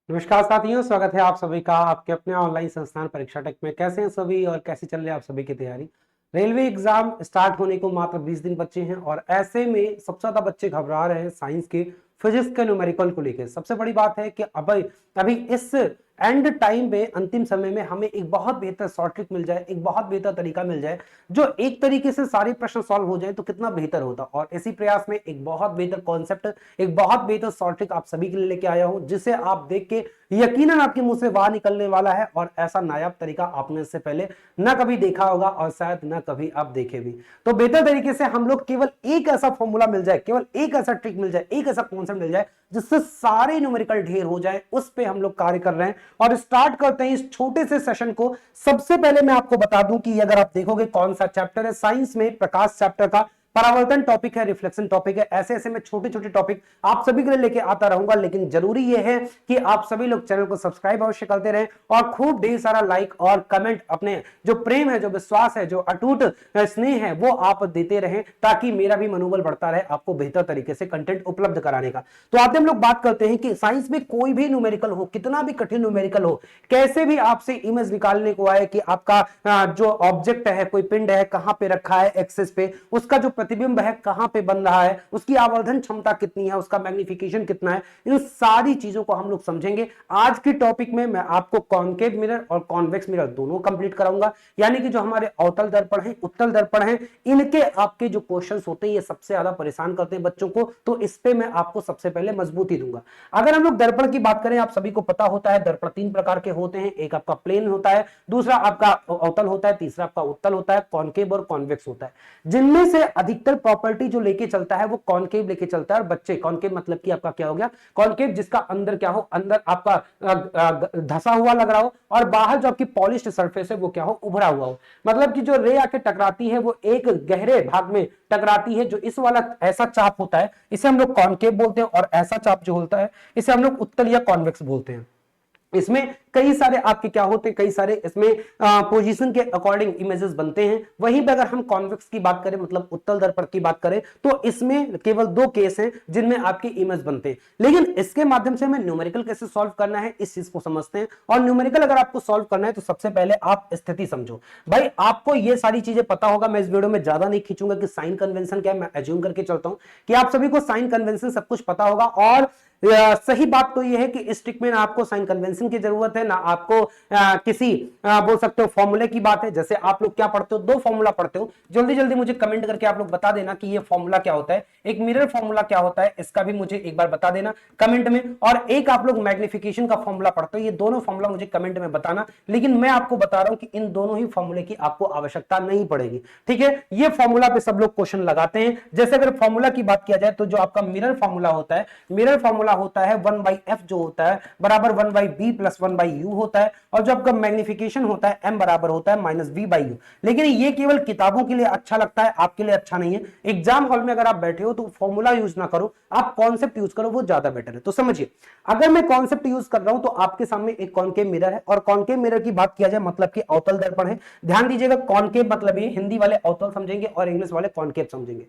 नमस्कार साथियों, स्वागत है आप सभी का आपके अपने ऑनलाइन संस्थान परीक्षा टेक में। कैसे हैं सभी और कैसी चल रही है आप सभी की तैयारी। रेलवे एग्जाम स्टार्ट होने को मात्र 20 दिन बचे हैं और ऐसे में सबसे ज्यादा बच्चे घबरा रहे हैं साइंस के, फिजिक्स के न्यूमेरिकल को लेकर। सबसे बड़ी बात है कि अभी अभी इस एंड टाइम में, अंतिम समय में हमें एक बहुत बेहतर शॉर्ट ट्रिक मिल जाए, एक बहुत बेहतर तरीका मिल जाए जो एक तरीके से सारे प्रश्न सॉल्व हो जाए तो कितना बेहतर होता। और इसी प्रयास में एक बहुत बेहतर कॉन्सेप्ट, एक बहुत बेहतर शॉर्ट ट्रिक आप सभी के लिए लेके आया हूं, जिसे आप देख के यकीनन आपके मुंह से बाहर निकलने वाला है। और ऐसा नायाब तरीका आपने इससे पहले ना कभी देखा होगा और शायद ना कभी आप देखे भी। तो बेहतर तरीके से हम लोग केवल एक ऐसा फॉर्मूला मिल जाए, केवल एक ऐसा ट्रिक मिल जाए, एक ऐसा कॉन्सेप्ट मिल जाए जिससे सारे न्यूमेरिकल ढेर हो जाए, उस पे हम लोग कार्य कर रहे हैं। और स्टार्ट करते हैं इस छोटे से सेशन को। सबसे पहले मैं आपको बता दूं कि अगर आप देखोगे कौन सा चैप्टर है, साइंस में प्रकाश चैप्टर का परावर्तन टॉपिक है, रिफ्लेक्शन टॉपिक है। ऐसे ऐसे मैं छोटे छोटे टॉपिक आप सभी के लिए लेके आता रहूंगा, लेकिन जरूरी यह है कि आप सभी लोग चैनल को सब्सक्राइब अवश्य करते रहें और खूब ढेर सारा लाइक और कमेंट, अपने जो प्रेम है, जो विश्वास है, जो अटूट स्नेह है, वो आप देते रहें ताकि मेरा भी मनोबल बढ़ता रहे आपको बेहतर तरीके से कंटेंट उपलब्ध कराने का। तो आते हम लोग बात करते हैं कि साइंस में कोई भी न्यूमेरिकल हो, कितना भी कठिन न्यूमेरिकल हो, कैसे भी आपसे इमेज निकालने को आए कि आपका जो ऑब्जेक्ट है, कोई पिंड है, कहां पे रखा है एक्सिस पे, उसका जो प्रतिबिंब है कहां पे बन रहा है, उसकी आवर्धन क्षमता कितनी है, उसका मैग्निफिकेशन कितना है, इन सारी चीजों को हम लोग समझेंगे। आज की टॉपिक में मैं आपको कॉनकेव मिरर और कॉन्वेक्स मिरर दोनों कंप्लीट कराऊंगा। यानी कि जो हमारे अवतल दर्पण है, उत्तल दर्पण है, इनके आपके जो क्वेश्चंस होते हैं ये सबसे ज्यादा परेशान करते हैं बच्चों को, तो इस पे मैं आपको सबसे पहले मजबूती दूंगा। अगर हम लोग दर्पण की बात करें, आप सभी को पता होता है दर्पण तीन प्रकार के होते हैं। एक आपका प्लेन होता है, दूसरा आपका अवतल होता है, तीसरा आपका उत्तल होता है, कॉनकेव और कॉन्वेक्स होता है। जिनमें से अधिकतर प्रॉपर्टी जो लेके चलता है वो कॉनकेव लेके चलता है। और बच्चे, कॉनकेव मतलब कि आपका क्या हो गया, कॉनकेव जिसका अंदर क्या हो, अंदर आपका धसा हुआ लग रहा हो और बाहर जो आपकी पॉलिश्ड सरफेस है वो क्या हो, उभरा हुआ हो। मतलब कि जो रे आके टकराती है वो एक गहरे भाग में टकराती है। जो इस वाला ऐसा चाप होता है इसे हम लोग कॉनकेव बोलते हैं, और ऐसा चाप जो होता है इसे हम लोग उत्तल या कॉन्वेक्स बोलते हैं। इसमें कई सारे आपके क्या होते हैं, कई सारे इसमें पोजीशन के अकॉर्डिंग इमेजेस बनते हैं। वहीं पे अगर हम कॉन्वेक्स की बात करें, मतलब उत्तल दर्पण की बात करें, तो इसमें केवल दो केस हैं जिनमें आपके इमेज बनते हैं। लेकिन इसके माध्यम से हमें न्यूमेरिकल कैसे सॉल्व करना है इस चीज को समझते हैं। और न्यूमेरिकल अगर आपको सॉल्व करना है तो सबसे पहले आप स्थिति समझो। भाई आपको ये सारी चीजें पता होगा, मैं इस वीडियो में ज्यादा नहीं खींचूंगा कि साइन कन्वेंशन क्या है। मैं एज्यूम करके चलता हूं कि आप सभी को साइन कन्वेंशन सब कुछ पता होगा। और सही बात तो यह है कि इस ट्रिक में ना आपको साइन कन्वेंशन की जरूरत है, ना आपको किसी बोल सकते हो फॉर्मूले की बात है। जैसे आप लोग क्या पढ़ते हो, दो फॉर्मूला पढ़ते हो, जल्दी जल्दी मुझे कमेंट करके आप लोग बता देना कि ये फॉर्मूला क्या होता है, एक मिरर फॉर्मूला क्या होता है, इसका भी मुझे एक बार बता देना कमेंट में। और एक आप लोग मैग्निफिकेशन का फॉर्मूला पढ़ते हो, ये दोनों फॉर्मूला मुझे कमेंट में बताना। लेकिन मैं आपको बता रहा हूं कि इन दोनों ही फॉर्मूले की आपको आवश्यकता नहीं पड़ेगी, ठीक है। ये फॉर्मूला पे सब लोग क्वेश्चन लगाते हैं। जैसे अगर फॉर्मूला की बात किया जाए तो जो आपका मिरर फॉर्मूला होता है, मिरर फॉर्मूला होता है 1/f जो होता है बराबर 1/b प्लस 1/u होता है। और जो आपका मैग्निफिकेशन होता है m बराबर होता है -v/u। लेकिन ये केवल किताबों के लिए अच्छा लगता है, आपके लिए अच्छा नहीं है। एग्जाम हॉल में अगर आप बैठे हो तो फॉर्मूला यूज ना करो, आप कॉन्सेप्ट यूज करो, वो ज्यादा बेटर है। तो समझिए, अगर मैं कॉन्सेप्ट यूज कर रहा हूं तो आपके सामने एक कॉनकेव मिरर है। और कॉनकेव मिरर की बात किया जाए मतलब कि अवतल दर्पण है। ध्यान दीजिएगा, कॉनकेव मतलब ये हिंदी वाले अवतल समझेंगे और इंग्लिश वाले कॉनकेव समझेंगे।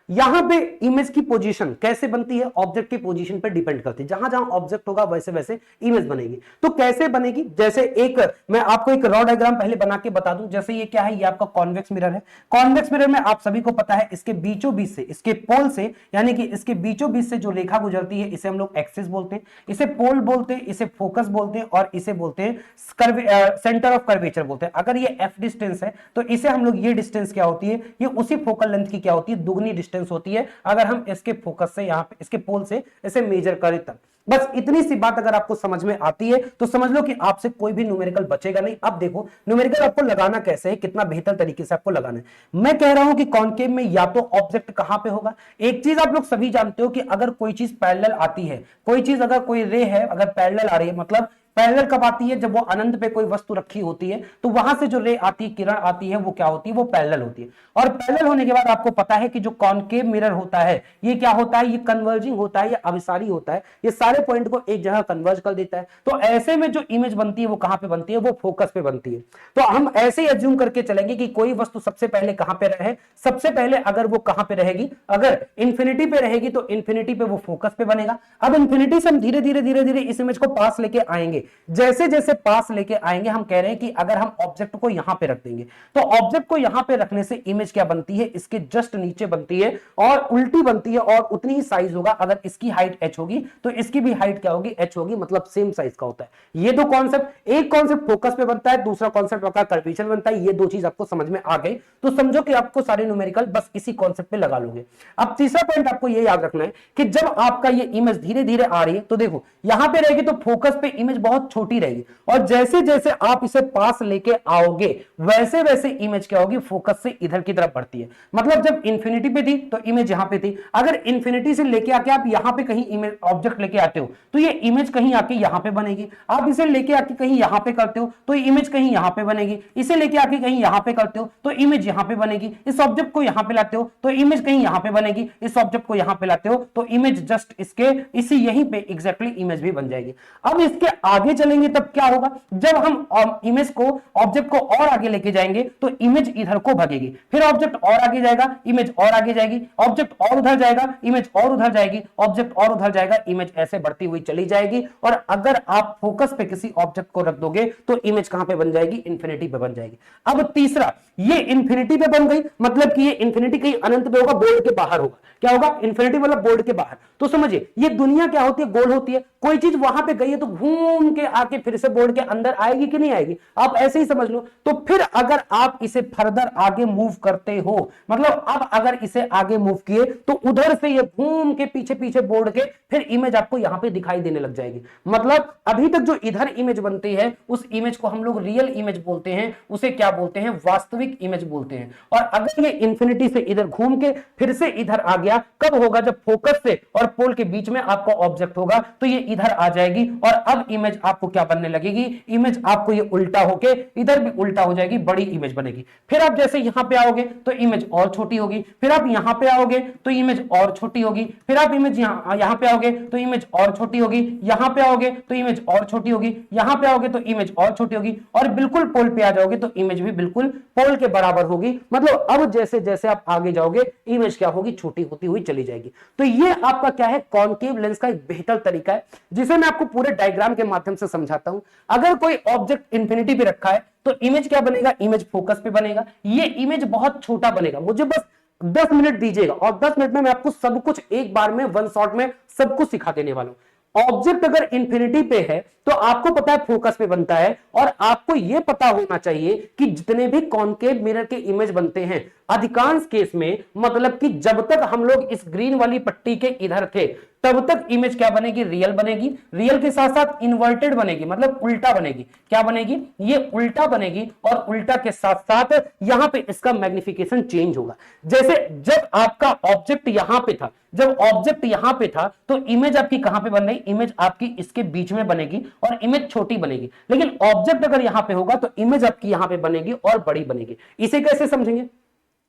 यहां पे इमेज की पोजीशन कैसे बनती है, ऑब्जेक्ट की पोजीशन पे डिपेंड करती है। जहां जहां ऑब्जेक्ट होगा वैसे वैसे इमेज बनेगी। तो कैसे बनेगी, जैसे एक मैं आपको एक रॉ डायग्राम पहले बना के बता दूं। जैसे ये क्या है, ये आपका कॉन्वेक्स मिरर है। कॉन्वेक्स मिरर में आप सभी को पता है इसके बीचों बीच से, इसके पोल से, यानी कि इसके बीचों बीच से जो रेखा गुजरती है इसे हम लोग एक्सिस बोलते हैं, इसे पोल बोलते हैं, इसे फोकस बोलते हैं, और इसे बोलते हैं सेंटर ऑफ कर्वेचर बोलते हैं। अगर ये एफ डिस्टेंस है तो इसे हम लोग, ये डिस्टेंस क्या होती है, ये उसी फोकल लेंथ की क्या होती है, दुगनी डिस्टेंस होती है। अगर हम इसके फोकस से, यहां पे इसके पोल से इसे मेजर करें तब। बस इतनी सी बात अगर आपको समझ में आती है तो समझ लो कि आपसे कोई भी न्यूमेरिकल बचेगा नहीं। अब देखो न्यूमेरिकल आपको लगाना कैसे है, कितना बेहतर तरीके से आपको लगाना है। मैं कह रहा हूं कि कॉनकेव में या तो ऑब्जेक्ट कहां पे होगा, एक चीज आप लोग सभी जानते हो कि अगर कोई चीज पैरेलल आती है, कोई चीज अगर कोई रे है अगर पैरेलल आ रही है, मतलब पैरेलल कब आती है? जब वो अनंत पे कोई वस्तु रखी होती है तो वहां से जो रे आती है, किरण आती है, वो क्या होती है? वो पैरेलल होती है। और पैरेलल होने के बाद आपको पता है कि जो कॉनकेव मिरर होता है ये क्या होता है? ये कन्वर्जिंग होता है, ये अभिसारी होता है, ये सारे पॉइंट को एक जगह कन्वर्ज कर देता है। तो ऐसे में जो इमेज बनती है वो कहां पे बनती है? वो फोकस पे बनती है। तो हम ऐसे ही अज्यूम करके चलेंगे कि कोई वस्तु सबसे पहले कहां पे रहे? सबसे पहले अगर वो कहां पे रहेगी? अगर इंफिनिटी पे रहेगी तो इंफिनिटी पे वो फोकस पे बनेगा। अब इंफिनिटी से हम धीरे धीरे धीरे धीरे इस इमेज को पास लेके आएंगे। जैसे जैसे पास लेके आएंगे हम कह रहे हैं कि अगर हम ऑब्जेक्ट को यहां पे रख देंगे तो ऑब्जेक्ट को यहां पे रखने से इमेज क्या बनती है? इसके जस्ट नीचे बनती है और उल्टी बनती है और उतनी ही साइज होगा। अगर इसकी हाइट h होगी तो इसकी भी हाइट क्या होगी? h होगी, मतलब सेम साइज का होता है। ये दो कॉन्सेप्ट, एक कॉन्सेप्ट फोकस पे बनता है, दूसरा कॉन्सेप्ट आपका कर्वेचर बनता है। ये दो चीज आपको समझ में आ गई तो समझो कि आपको सारे न्यूमेरिकल बस इसी कॉन्सेप्ट पे लगा लोगे। अब तीसरा पॉइंट आपको ये याद रखना है कि जब आपका ये इमेज धीरे धीरे आ रही है तो देखो यहां पे रहेगी तो फोकस पे इमेज बहुत छोटी रहेगी और जैसे जैसे आप इसे पास लेके आओगे वैसे वैसे इमेज क्या होगी? फोकस से इधर की तरफ बढ़ती है। मतलब जब इंफिनिटी पे थी तो इमेज यहां पे थी, अगर इंफिनिटी से लेके आके आप यहां पे कहीं इमेज ऑब्जेक्ट लेके आते हो तो ये इमेज कहीं आके यहां पे बनेगी। आप इसे लेके आके कहीं यहां पे करते हो तो इमेज कहीं यहां पे बनेगी। इसे लेके आके कहीं यहां पे करते हो तो इमेज यहां पे बनेगी। इस ऑब्जेक्ट को यहां पे लाते हो तो इमेज कहीं यहां पे बनेगी। इस ऑब्जेक्ट को यहां पे लाते हो तो इमेज जस्ट इसके इसी यहीं पे एग्जैक्टली इमेज भी बन जाएगी। अब इसके आगे चलेंगे तब क्या होगा? जब हम इमेज को ऑब्जेक्ट को और आगे लेके जाएंगे तो इमेज इधर को भागेगी, फिर ऑब्जेक्ट और आगे जाएगा, इमेज और आगे जाएगी, ऑब्जेक्ट और उधर जाएगा, इमेज और उधर जाएगी, ऑब्जेक्ट और उधर जाएगा, इमेज ऐसे बढ़ती हुई चली जाएगी। और अगर आप फोकस पे किसी ऑब्जेक्ट को रख दोगे तो इमेज कहां पे बन जाएगी? इंफिनिटी पे बन जाएगी। अब तीसरा, ये इंफिनिटी पे बन गई मतलब कि ये इंफिनिटी कहीं अनंत पे होगा, बोर्ड के बाहर होगा। क्या होगा? इंफिनिटी मतलब बोर्ड के बाहर। तो समझिए ये दुनिया क्या होती है? गोल होती है। कोई चीज वहां पे गई है तो घूम के आके फिर से बोर्ड के अंदर आएगी कि नहीं आएगी? आप ऐसे ही समझ लो। तो फिर अगर आप इसे फर्दर आगे मूव करते हो, मतलब अब अगर इसे आगे मूव किए तो उधर से ये घूम के पीछे पीछे बोर्ड के फिर इमेज आपको यहां पे दिखाई देने लग जाएगी। मतलब अभी तक जो इधर इमेज बनती है उस इमेज को हम लोग रियल इमेज बोलते हैं, उसे क्या बोलते हैं? वास्तविक इमेज बोलते हैं। और अगर ये इंफिनिटी से इधर घूम के फिर से इधर आ गया, कब होगा? जब फोकस से और पोल के बीच में आपका ऑब्जेक्ट होगा तो ये इधर आ जाएगी और अब इमेज आपको क्या बनने लगेगी? इमेज आपको ये उल्टा होके इधर भी उल्टा हो जाएगी, बड़ी इमेज बनेगी। फिर आप जैसे यहां पे आओगे तो इमेज और छोटी होगी, फिर आप यहां पे आओगे तो इमेज और छोटी होगी, फिर आप इमेज यहां पे आओगे तो इमेज और छोटी होगी, यहां पे आओगे तो इमेज और छोटी होगी, यहां पे आओगे तो इमेज और छोटी होगी और बिल्कुल पोल पे आ जाओगे तो इमेज भी बिल्कुल पोल के बराबर होगी। मतलब अब जैसे जैसे आप आगे जाओगे इमेज क्या होगी? छोटी होती हुई चली जाएगी। तो ये आपका क्या है? कॉनकेव लेंस का एक बेहतर तरीका है जिसे मैं आपको पूरे डायग्राम के माध्यम से समझाता हूं। अगर कोई ऑब्जेक्ट इंफिनिटी पे रखा है तो इमेज क्या बनेगा? इमेज फोकस पे बनेगा। ये इमेज बहुत छोटा बनेगा। मुझे बस 10 मिनट दीजिएगा और 10 मिनट में मैं आपको सब कुछ एक बार में वन शॉट में सब कुछ सिखा देने वाला हूं। ऑब्जेक्ट अगर इंफिनिटी पे है तो आपको पता है फोकस पे बनता है और आपको यह पता होना चाहिए कि जितने भी कॉनकेव मिरर के इमेज बनते हैं अधिकांश केस में, मतलब कि जब तक हम लोग इस ग्रीन वाली पट्टी के इधर थे तब तक इमेज क्या बनेगी? रियल बनेगी। रियल के साथ साथ इन्वर्टेड बनेगी, मतलब उल्टा बनेगी। क्या बनेगी? ये उल्टा बनेगी और उल्टा के साथ साथ यहां पे इसका मैग्निफिकेशन चेंज होगा। जैसे जब आपका ऑब्जेक्ट यहां पे था, जब ऑब्जेक्ट यहां पे था तो इमेज आपकी कहां पे बन रही? इमेज आपकी इसके बीच में बनेगी और इमेज छोटी बनेगी। लेकिन ऑब्जेक्ट अगर यहां पे होगा तो इमेज आपकी यहां पे बनेगी और बड़ी बनेगी। इसे कैसे समझेंगे?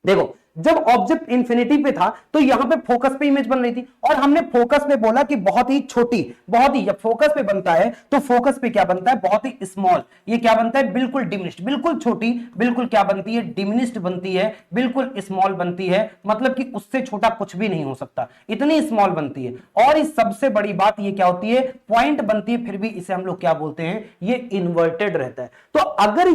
देखो, जब ऑब्जेक्ट इंफिनिटी पे था तो यहां पे फोकस पे इमेज बन रही थी और हमने फोकस पे बोला कि बहुत ही छोटी, बहुत ही, जब फोकस पे बनता है तो फोकस पे क्या बनता है? बहुत ही स्मॉल। ये क्या बनता है? बिल्कुल डिमिनिश्ड, बिल्कुल छोटी, बिल्कुल क्या बनती है? डिमिनिश्ड बनती है, बिल्कुल स्मॉल बनती है। मतलब कि उससे छोटा कुछ भी नहीं हो सकता, इतनी स्मॉल बनती है। और इस सबसे बड़ी बात ये क्या होती है? पॉइंट बनती है, फिर भी इसे हम लोग क्या बोलते हैं? ये इन्वर्टेड रहता है। तो अगर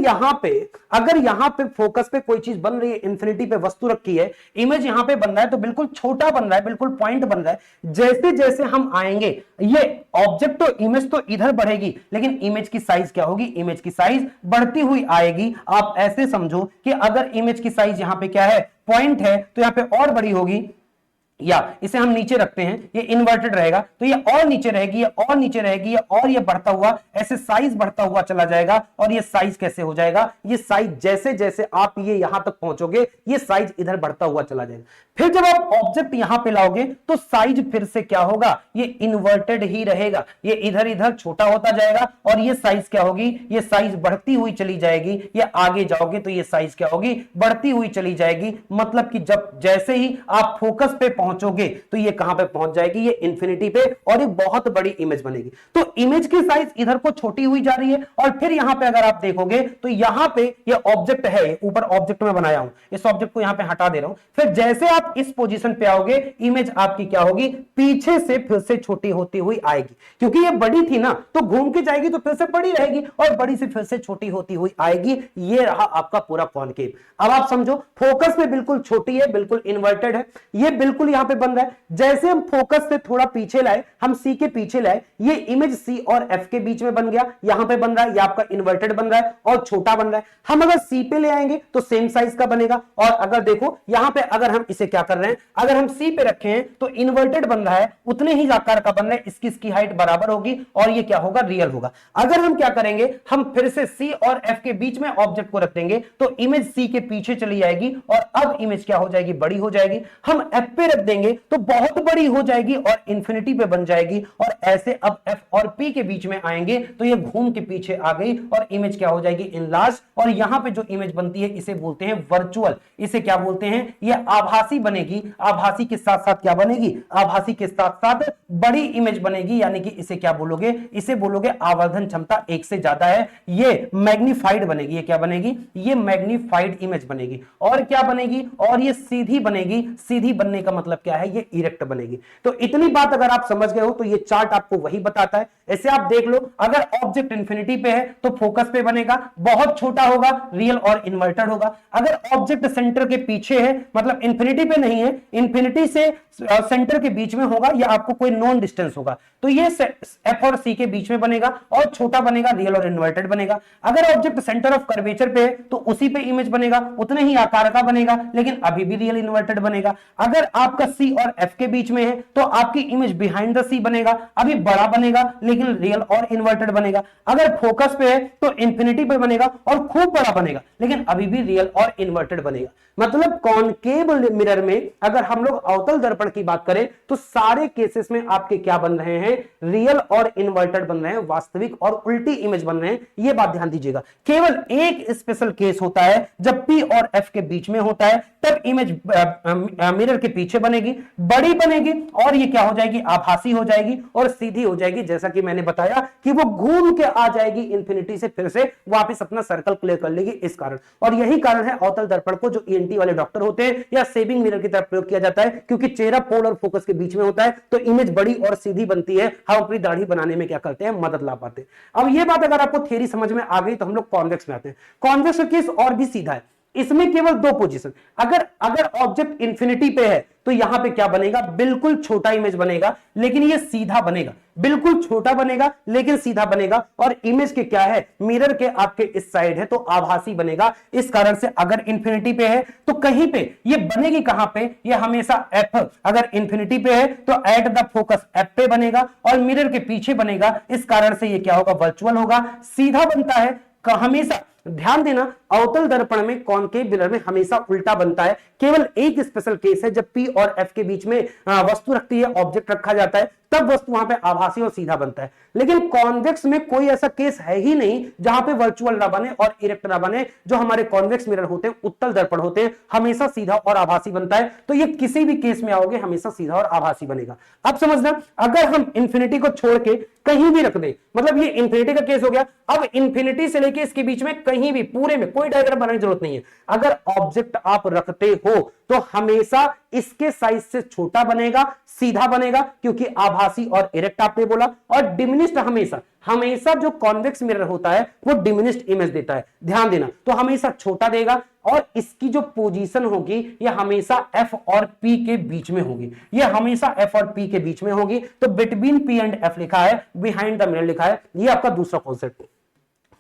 यहां पे फोकस पे कोई चीज बन रही है, इंफिनिटी पे वस्तु रखी है, इमेज यहां पे बन रहा है तो बिल्कुल छोटा बन रहा है, बिल्कुल पॉइंट बन रहा है। जैसे जैसे हम आएंगे ये ऑब्जेक्ट तो इमेज तो इधर बढ़ेगी लेकिन इमेज की साइज क्या होगी? इमेज की साइज बढ़ती हुई आएगी। आप ऐसे समझो कि अगर इमेज की साइज यहां पे क्या है? पॉइंट है तो यहां पे और बड़ी होगी, या इसे हम नीचे रखते हैं, ये इन्वर्टेड रहेगा तो ये और नीचे रहेगी, ये और नीचे रहेगी, ये और ये बढ़ता हुआ ऐसे साइज बढ़ता हुआ चला जाएगा। और ये साइज कैसे हो जाएगा, ये साइज जैसे जैसे आप ये यहां तक पहुंचोगे ये साइज इधर बढ़ता हुआ चला जाएगा। फिर जब आप ऑब्जेक्ट यहां पे लाओगे तो साइज फिर से क्या होगा, ये इन्वर्टेड ही रहेगा, ये इधर इधर छोटा होता जाएगा और ये साइज क्या होगी, ये साइज बढ़ती हुई चली जाएगी। ये आगे जाओगे तो ये साइज क्या होगी, बढ़ती हुई चली जाएगी। मतलब कि जब जैसे ही आप फोकस पे पहुंचोगे तो ये कहां पे पहुंच जाएगी, ये इंफिनिटी पे, और एक बहुत बड़ी इमेज बनेगी। तो इमेज की साइज इधर को छोटी हुई जा रही है। और फिर यहां पे अगर आप देखोगे तो यहां पे ये ऑब्जेक्ट है, ऊपर ऑब्जेक्ट में बनाया हूं, इस ऑब्जेक्ट को यहां पे हटा दे रहा हूं। फिर जैसे आप इस पोजीशन पे आओगे इमेज आपकी क्या होगी, पीछे से फिर से छोटी होती हुई आएगी, क्योंकि ये बड़ी थी ना तो घूम के जाएगी तो फिर से बड़ी रहेगी और बड़ी से फिर से छोटी होती हुई आएगी। ये रहा आपका पूरा कॉनकेव। अब आप समझो फोकस में बिल्कुल छोटी है, बिल्कुल इन्वर्टेड है, ये बिल्कुल यहां पे बन रहा है। जैसे हम फोकस से थोड़ा पीछे लाए, हम सी के पीछे लाए, ये इमेज सी और एफ के बीच में बन गया, यहां पे बन रहा है, ये आपका इन्वर्टेड बन रहा है और छोटा बन रहा है। हम अगर सी पे ले आएंगे तो सेम साइज का बनेगा। और अगर देखो यहां पे अगर हम इसे क्या कर रहे हैं, अगर हम सी पे रखे हैं तो इन्वर्टेड बन रहा है, उतने ही आकार का बन रहा है, इसकी हाइट बराबर होगी और ये क्या होगा, रियल होगा। अगर हम क्या करेंगे, हम फिर से सी और एफ के बीच में ऑब्जेक्ट को रख देंगे तो इमेज सी के पीछे चली जाएगी और अब इमेज क्या हो जाएगी, बड़ी हो जाएगी। हम एफ पे रख देंगे तो बहुत बड़ी हो जाएगी और इंफिनिटी पे बन जाएगी। और ऐसे अब एफ और पी के बीच में आएंगे तो ये घूम के पीछे आ गई और इमेज क्या हो जाएगी, इनलार्ज। और यहां पे जो इमेज बनती है इसे बोलते हैं वर्चुअल, इसे क्या बोलते हैं, ये आभासी बनेगी। आभासी के साथ साथ क्या बनेगी, आभासी के साथ साथ बड़ी इमेज बनेगी, यानी कि इसे क्या बोलोगे, इसे बोलोगे आवर्धन क्षमता 1 से ज्यादा है। ये मैग्नीफाइड बनेगी, ये क्या बनेगी, ये मैग्नीफाइड इमेज बनेगी। और क्या बनेगी, और ये सीधी बनेगी। सीधी बनने का मतलब क्या है, ये इरेक्ट बनेगी। तो इतनी बात अगर आप समझ गए हो तो ये चार्ट आपको वही बताता है। ऐसे आप देख लो, अगर ऑब्जेक्ट इंफिनिटी पे है तो फोकस पे बनेगा, बहुत छोटा होगा, रियल और इन्वर्टेड होगा। अगर ऑब्जेक्ट सेंटर के पीछे है, मतलब इंफिनिटी पे नहीं है, इंफिनिटी से सेंटर के बीच में होगा या आपको कोई नॉन डिस्टेंस होगा, तो ये एफ और सी के बीच में बनेगा और छोटा बनेगा, रियल और इन्वर्टेड बनेगा। अगर ऑब्जेक्ट सेंटर ऑफ कर्वेचर पे है तो उसी पे इमेज बनेगा, उतने ही आकार का बनेगा, लेकिन अभी भी रियल इन्वर्टेड बनेगा। अगर आपका सी और एफ के बीच में है तो आपकी इमेज बिहाइंड द सी बनेगा, अभी बड़ा बनेगा लेकिन रियल और इन्वर्टेड बनेगा। अगर फोकस पे है तो इंफिनिटी पे बनेगा और खूब बड़ा बनेगा, लेकिन अभी भी रियल और इन्वर्टेड बनेगा। मतलब कॉनकेव मिरर में अगर हम लोग अवतल दर्पण की बात करें तो सारे केसेस में आपके क्या बन रहे हैं, रियल और इन्वर्टेड बन रहे हैं, वास्तविक और उल्टी इमेज बन रहे हैं। यह बात ध्यान दीजिएगा। केवल एक स्पेशल केस होता है जब पी और एफ के बीच में होता है, तब इमेज मिरर के पीछे बनेगी, बड़ी बनेगी और ये क्या हो जाएगी, आभासी हो जाएगी और सीधी हो जाएगी। जैसा कि मैंने बताया कि वो घूम के आ जाएगी इंफिनिटी से, फिर से वापस अपना सर्कल क्लियर कर लेगी इस कारण। और यही कारण है अवतल दर्पण को जो ईएनटी वाले डॉक्टर होते हैं या सेविंग मिरर की तरफ प्रयोग किया जाता है, क्योंकि चेहरा पोल और फोकस के बीच में होता है तो इमेज बड़ी और सीधी बनती है। हम अपनी दाढ़ी बनाने में क्या करते हैं, मदद ला पाते हैं। अब ये बात अगर आपको थ्योरी समझ में आ गई तो हम लोग कॉन्वेक्स में आते हैं। कॉन्वेक्स का केस और भी सीधा है, इसमें केवल दो पोजीशन। अगर ऑब्जेक्ट इंफिनिटी पे है तो यहां पे क्या बनेगा, बिल्कुल छोटा इमेज बनेगा लेकिन ये सीधा बनेगा, बिल्कुल छोटा बनेगा लेकिन सीधा बनेगा। और इमेज के क्या है, मिरर के आपके इस साइड है तो आभासी बनेगा। इस कारण से अगर इंफिनिटी पे है तो कहीं पे ये बनेगी, कहां पे, ये हमेशा एफ। अगर इंफिनिटी पे है तो एट द फोकस एफ पे बनेगा और मिरर के पीछे बनेगा। इस कारण से ये क्या होगा, वर्चुअल होगा, सीधा बनता है हमेशा। ध्यान देना, अवतल दर्पण में कॉनकेव मिरर में हमेशा उल्टा बनता है। केवल एक स्पेशल केस है जब पी और एफ के बीच में वस्तु रखती है, ऑब्जेक्ट रखा जाता है, तब वस्तु वहां पे आभासी और सीधा बनता है। लेकिन कॉन्वेक्स में कोई ऐसा केस है ही नहीं जहां पे वर्चुअल ना बने और इरेक्ट ना बने। जो हमारे कॉन्वेक्स मिरर होते हैं, उत्तल दर्पण होते हैं, हमेशा सीधा और आभासी बनता है। तो ये किसी भी केस में आओगे हमेशा सीधा और आभासी बनेगा। अब समझना, अगर हम इंफिनिटी को छोड़ के कहीं भी रख दे, मतलब ये इंफिनिटी का केस हो गया। अब इंफिनिटी से लेके इसके बीच में कहीं भी, पूरे में कोई डायग्राम बनाने की जरूरत नहीं है। अगर ऑब्जेक्ट आप रखते हो तो हमेशा इसके साइज से छोटा बनेगा, सीधा बनेगा, क्योंकि आभासी और इरेक्ट आपने बोला। और डिमिनिश्ड हमेशा जो कॉन्वेक्स मिरर होता है वो डिमिनिश्ड इमेज देता है, ध्यान देना। तो हमेशा छोटा देगा और इसकी जो पोजीशन होगी ये हमेशा एफ और पी के बीच में होगी, ये हमेशा एफ और पी के बीच में होगी। तो बिटवीन पी एंड एफ लिखा है, बिहाइंड द मिरर लिखा है। ये आपका दूसरा कॉन्सेप्ट।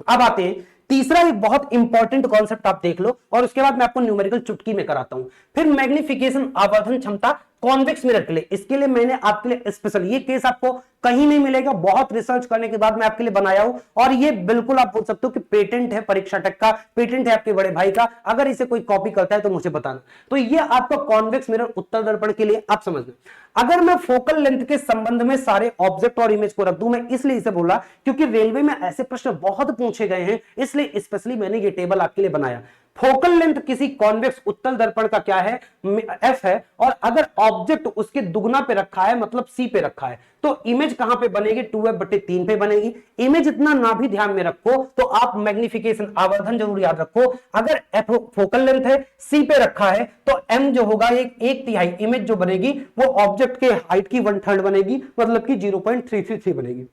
अब आते हैं तीसरा, एक बहुत इंपॉर्टेंट कॉन्सेप्ट आप देख लो और उसके बाद मैं आपको न्यूमेरिकल चुटकी में कराता हूं। फिर मैग्निफिकेशन, आवर्धन क्षमता कॉन्वेक्स मिरर के लिए, इसके लिए मैंने आपके लिए स्पेशल, ये केस आपको कहीं नहीं मिलेगा, बहुत रिसर्च करने के बाद मैं आपके लिए बनाया हूं, और ये बिल्कुल आप बोल सकते हो कि पेटेंट है परीक्षा टेक का, पेटेंट है आपके बड़े भाई का, अगर इसे कोई कॉपी करता है तो मुझे बताना। तो ये आपका कॉन्वेक्स मिरर उत्तल दर्पण के लिए आप समझ लें। अगर मैं फोकल लेंथ के संबंध में सारे ऑब्जेक्ट और इमेज को रख दूं, मैं इसलिए इसे बोला क्योंकि रेलवे में ऐसे प्रश्न बहुत पूछे गए हैं, इसलिए स्पेशली मैंने ये टेबल आपके लिए बनाया। फोकल लेंथ किसी कॉन्वेक्स उत्तल दर्पण का क्या है, एफ है, और अगर ऑब्जेक्ट उसके दुगना पे रखा है मतलब सी पे रखा है, तो इमेज कहां पे बनेगी, 2f/3 पे बनेगी। इमेज इतना ना भी ध्यान में रखो तो आप मैग्निफिकेशन आवर्धन जरूर याद रखो। अगर एफ फोकल लेंथ है, सी पे रखा है, तो एम जो होगा एक तिहाई इमेज जो बनेगी वो ऑब्जेक्ट के हाइट की 1/3 बनेगी, मतलब कि 0.333 बनेगी।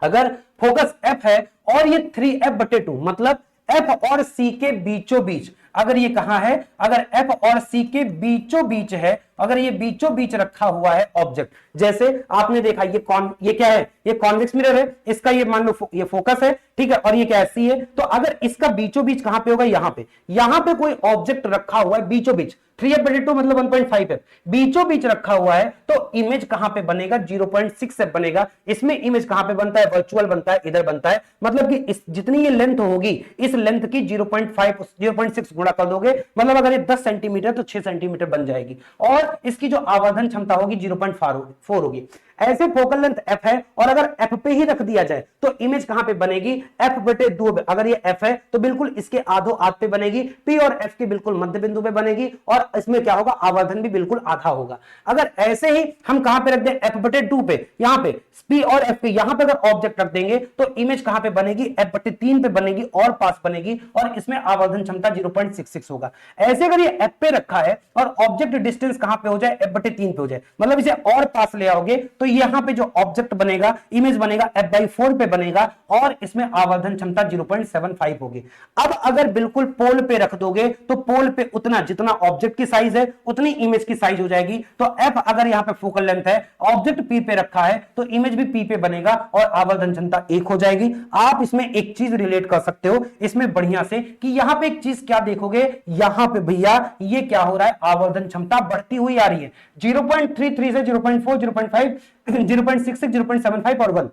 अगर फोकस एफ है और ये 3f/2 मतलब एफ और सी के बीचों बीच, अगर ये कहां है, अगर एफ और सी के बीचों बीच है, अगर ये बीचों बीच रखा हुआ है ऑब्जेक्ट, जैसे आपने देखा ये क्या है, ये कॉन्वेक्स मिरर है, इसका ये मान लो ये फोकस है, ठीक है, और ये क्या सी है, तो अगर इसका बीचों बीच कहां पे होगा, यहां पे कोई ऑब्जेक्ट रखा हुआ है बीचों बीच, 3f/2 मतलब 1.5 है, बीचों बीच रखा हुआ है, तो इमेज कहां पे बनेगा, 0.6 बनेगा। इसमें इमेज कहां पे बनता है, वर्चुअल बनता है, इधर बनता है, मतलब कि इस जितनी ये लेंथ होगी, इस लेंथ की 0.6 गुणा कर दोगे, मतलब अगर ये 10 सेंटीमीटर तो 6 सेंटीमीटर बन जाएगी, और इसकी जो आवर्धन क्षमता होगी 0.4 होगी। ऐसे फोकल लेंथ f है, और अगर f पे ही रख दिया जाए तो इमेज कहां पे बनेगी, f/2 पे। अगर ये f है तो बिल्कुल इसके आधो आध पे बनेगी, p और f के बिल्कुल मध्य बिंदु पे बनेगी, और इसमें क्या होगा, आवर्धन भी बिल्कुल आधा होगा। अगर ऐसे ही हम कहां पे रख दें, f/2 पे, यहां पे p और f पे यहां पे अगर ऑब्जेक्ट रख देंगे तो इमेज कहां पे बनेगी, f/3 पे बनेगी, और पास बनेगी, और इसमें आवर्धन क्षमता 0.66 होगा। ऐसे अगर ये f पे रखा है और ऑब्जेक्ट डिस्टेंस कहां पे हो जाए, f/3 पे हो जाए, मतलब इसे और पास ले आओगे तो यहां पे जो ऑब्जेक्ट बनेगा, इमेज बनेगा, f/4 पे बनेगा, और इसमें आवर्धन क्षमता 0.75 होगी। अब अगर बिल्कुल पोल पे रख दोगे तो पोल पे उतना जितना ऑब्जेक्ट की साइज है उतनी इमेज की साइज हो जाएगी। तो f अगर यहां पे फोकल लेंथ है, ऑब्जेक्ट p पे रखा है, तो इमेज भी p पे बनेगा और आवर्धन क्षमता 1 हो जाएगी। आप इसमें एक चीज रिलेट कर सकते हो इसमें बढ़िया से, कि यहां पे एक चीज क्या देखोगे, यहां पे भैया ये क्या हो रहा है, आवर्धन क्षमता बढ़ती हुई आ रही है, 0.33 से 0.4, 0.5, 0.66, 0.75 और 1।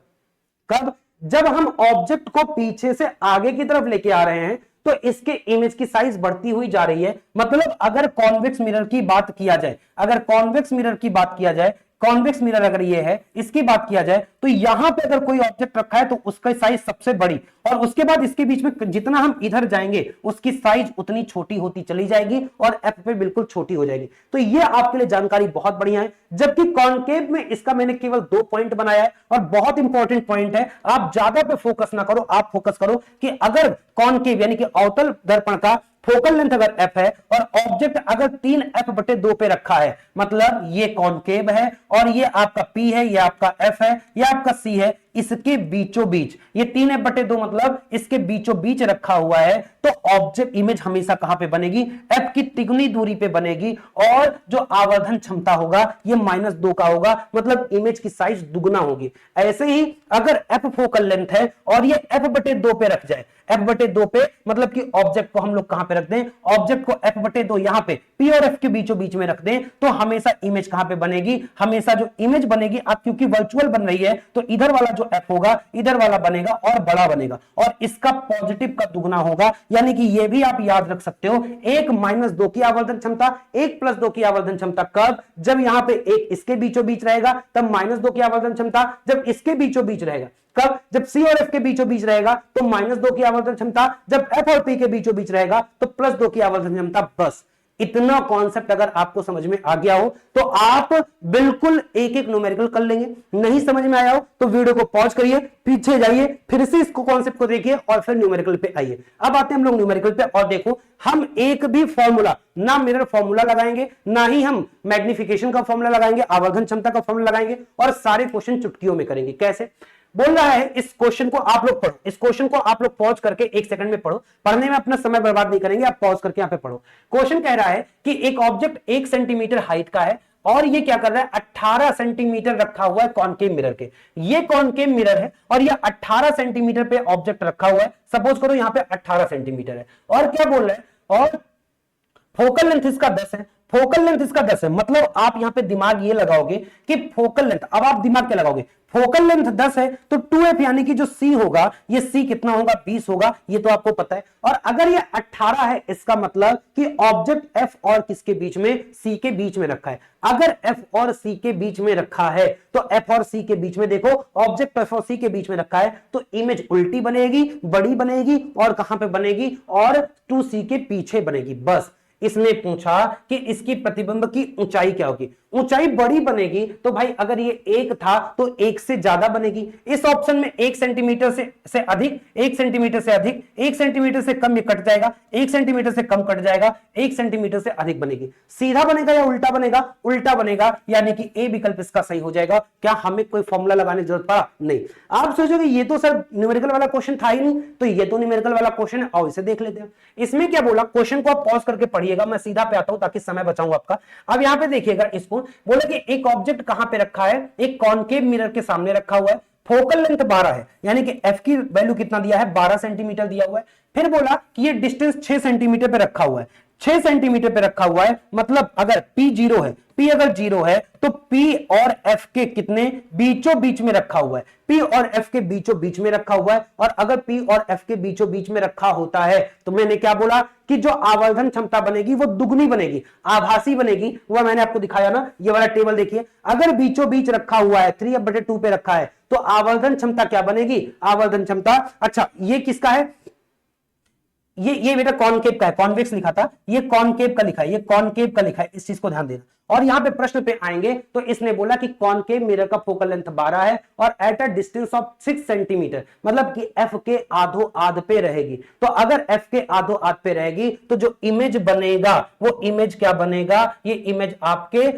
कब, जब हम ऑब्जेक्ट को पीछे से आगे की तरफ लेके आ रहे हैं तो इसके इमेज की साइज बढ़ती हुई जा रही है। मतलब अगर कॉन्वेक्स मिरर की बात किया जाए, अगर कॉन्वेक्स मिरर की बात किया जाए, कॉन्वेक्स मिरर अगर ये है, इसकी बात किया जाए, तो यहां पे अगर कोई ऑब्जेक्ट रखा है तो उसका साइज सबसे बड़ी, और उसके बाद इसके बीच में जितना हम इधर जाएंगे उसकी साइज उतनी छोटी होती चली जाएगी, और एफ पे बिल्कुल छोटी हो जाएगी। तो ये आपके लिए जानकारी बहुत बढ़िया है। जबकि कॉन्केव में इसका मैंने केवल 2 पॉइंट बनाया है, और बहुत इंपॉर्टेंट पॉइंट है, आप ज्यादा पे फोकस ना करो, आप फोकस करो कि अगर कॉन्केव यानी कि अवतल दर्पण का फोकल लेंथ अगर f है और ऑब्जेक्ट अगर 3f/2 पे रखा है, मतलब ये कॉन्केव है और ये आपका p है, ये आपका f है, ये आपका c है, इसके बीचों बीच ये 3f/2 मतलब इसके बीचों बीच रखा हुआ है, तो ऑब्जेक्ट इमेज हमेशा कहां पे बनेगी, f की तिगुनी दूरी पे बनेगी, और जो आवर्धन क्षमता होगा ये -2 का होगा, मतलब इमेज की साइज दुगना होगी। ऐसे ही अगर f फोकल लेंथ है और ये f/2 पे रख जाए, f/2 पे मतलब कि ऑब्जेक्ट को हम लोग कहां पे रख दें, ऑब्जेक्ट को f/2 यहां पे p और f के बीचों बीच में रख दें, तो हमेशा इमेज कहां पे बनेगी, हमेशा जो इमेज बनेगी, आप क्योंकि वर्चुअल बन रही है तो इधर वाला जो f होगा इधर वाला बनेगा और बड़ा बनेगा, और इसका पॉजिटिव का दुगना होगा। यानी कि ये भी आप याद रख सकते हो, 1 -2 की आवर्धन क्षमता, 1 + 2 की आवर्धन क्षमता कब, जब यहां पे एक इसके बीचों बीच रहेगा तब -2 की आवर्धन क्षमता, जब इसके बीचों बीच रहेगा कब, जब C और F के बीचों बीच रहेगा तो -2 की आवर्धन क्षमता, जब F और P के बीचों बीच रहेगा तो +2 की आवर्धन क्षमता। बस इतना कॉन्सेप्ट अगर आपको समझ में आ गया हो तो आप बिल्कुल एक एक न्यूमेरिकल कर लेंगे। नहीं समझ में आया हो तो वीडियो को पॉज करिए, पीछे जाइए, फिर से इसको कॉन्सेप्ट को देखिए और फिर न्यूमेरिकल पे आइए। अब आते हैं हम लोग न्यूमेरिकल पे, और देखो हम एक भी फॉर्मूला, ना मिरर फॉर्मूला लगाएंगे, ना ही हम मैग्निफिकेशन का फॉर्मूला लगाएंगे, आवर्धन क्षमता का फॉर्मूला लगाएंगे, और सारे क्वेश्चन चुटकियों में करेंगे। कैसे बोल रहा है, इस क्वेश्चन को आप लोग पढ़ो, इस क्वेश्चन को आप लोग पॉज करके 1 सेकंड में पढ़ो, पढ़ने में अपना समय बर्बाद नहीं करेंगे, आप पॉज करके यहां पे पढ़ो। क्वेश्चन कह रहा है कि एक ऑब्जेक्ट 1 सेंटीमीटर हाइट का है और ये क्या कर रहा है, 18 सेंटीमीटर रखा हुआ है कॉनकेव मिरर के, ये कॉनकेव मिरर है और ये 18 सेंटीमीटर पे ऑब्जेक्ट रखा हुआ है, सपोज करो यहां पे 18 सेंटीमीटर है, और क्या बोल रहा है, और फोकल लेंथ इसका 10 है, फोकल लेंथ इसका 10 है, मतलब आप यहां पे दिमाग ये लगाओगे कि फोकल लेंथ, अब आप दिमाग क्या लगाओगे, फोकल लेंथ 10 है तो 2f यानी कि जो c होगा ये c कितना होगा 20 होगा, ये तो आपको पता है। और अगर ये 18 है इसका मतलब कि ऑब्जेक्ट f और किसके बीच में, c के बीच में रखा है। अगर f और c के बीच में रखा है तो f और c के बीच में देखो, ऑब्जेक्ट f और c के बीच में रखा है तो इमेज उल्टी बनेगी, बड़ी बनेगी, और कहां पे बनेगी, और 2c के पीछे बनेगी। बस इसने पूछा कि इसकी प्रतिबिंब की ऊंचाई क्या होगी, ऊंचाई बड़ी बनेगी तो भाई अगर ये 1 था तो 1 से ज्यादा बनेगी। इस ऑप्शन में 1 सेंटीमीटर से अधिक, 1 सेंटीमीटर से अधिक, 1 सेंटीमीटर से कम ये कट जाएगा, 1 सेंटीमीटर से कम कट जाएगा, 1 सेंटीमीटर से अधिक बनेगी। सीधा बनेगा या उल्टा बनेगा, उल्टा बनेगा, यानी कि ए विकल्प इसका सही हो जाएगा। क्या हमें कोई फॉर्मूला लगाने की जरूरत पड़ा, नहीं। आप सोचोगे ये तो सर न्यूमेरिकल वाला क्वेश्चन था ही नहीं, तो ये तो न्यूमेरिकल वाला क्वेश्चन है, आओ इसे देख लेते हैं। इसमें क्या बोला, क्वेश्चन को आप पॉज करके पढ़िएगा, मैं सीधा पे आता हूं ताकि समय बचाऊं आपका। अब यहां पे देखिएगा, इसको बोले कि एक ऑब्जेक्ट कहां पे रखा है, एक कॉनकेव मिरर के सामने रखा हुआ है, फोकल लेंथ 12 है, यानी कि f की वैल्यू कितना दिया है, 12 सेंटीमीटर दिया हुआ है। फिर बोला कि ये डिस्टेंस 6 सेंटीमीटर पे रखा हुआ है, 6 सेंटीमीटर पे रखा हुआ है, मतलब अगर p 0 है, p अगर 0 है तो p और f के कितने बीचों बीच में रखा हुआ है, p और f के बीचों बीच में रखा हुआ है। और अगर p और f के बीचों बीच में रखा होता है तो मैंने क्या बोला कि जो आवर्धन क्षमता बनेगी वो दुगनी बनेगी, आभासी बनेगी। वो मैंने आपको दिखाया ना, ये वाला टेबल देखिए, अगर बीचों बीच रखा हुआ है, 3/2 पे रखा है तो आवर्धन क्षमता क्या बनेगी, आवर्धन क्षमता। अच्छा ये किसका है, ये बेटा कॉनकेव का है, कॉन्वेक्स लिखा था, ये कॉनकेव का लिखा है, ये कॉनकेव का लिखा है, इस चीज को ध्यान देना। और यहां पे प्रश्न पे आएंगे तो इसने बोला कि कॉनकेव मिरर का फोकल लेंथ 12 है और at a distance of 6 centimetre, मतलब कि f के आधो आध पे रहेगी। तो अगर f के आधो आध पे रहेगी तो जो इमेज बनेगा वो इमेज क्या बनेगा, ये इमेज आपके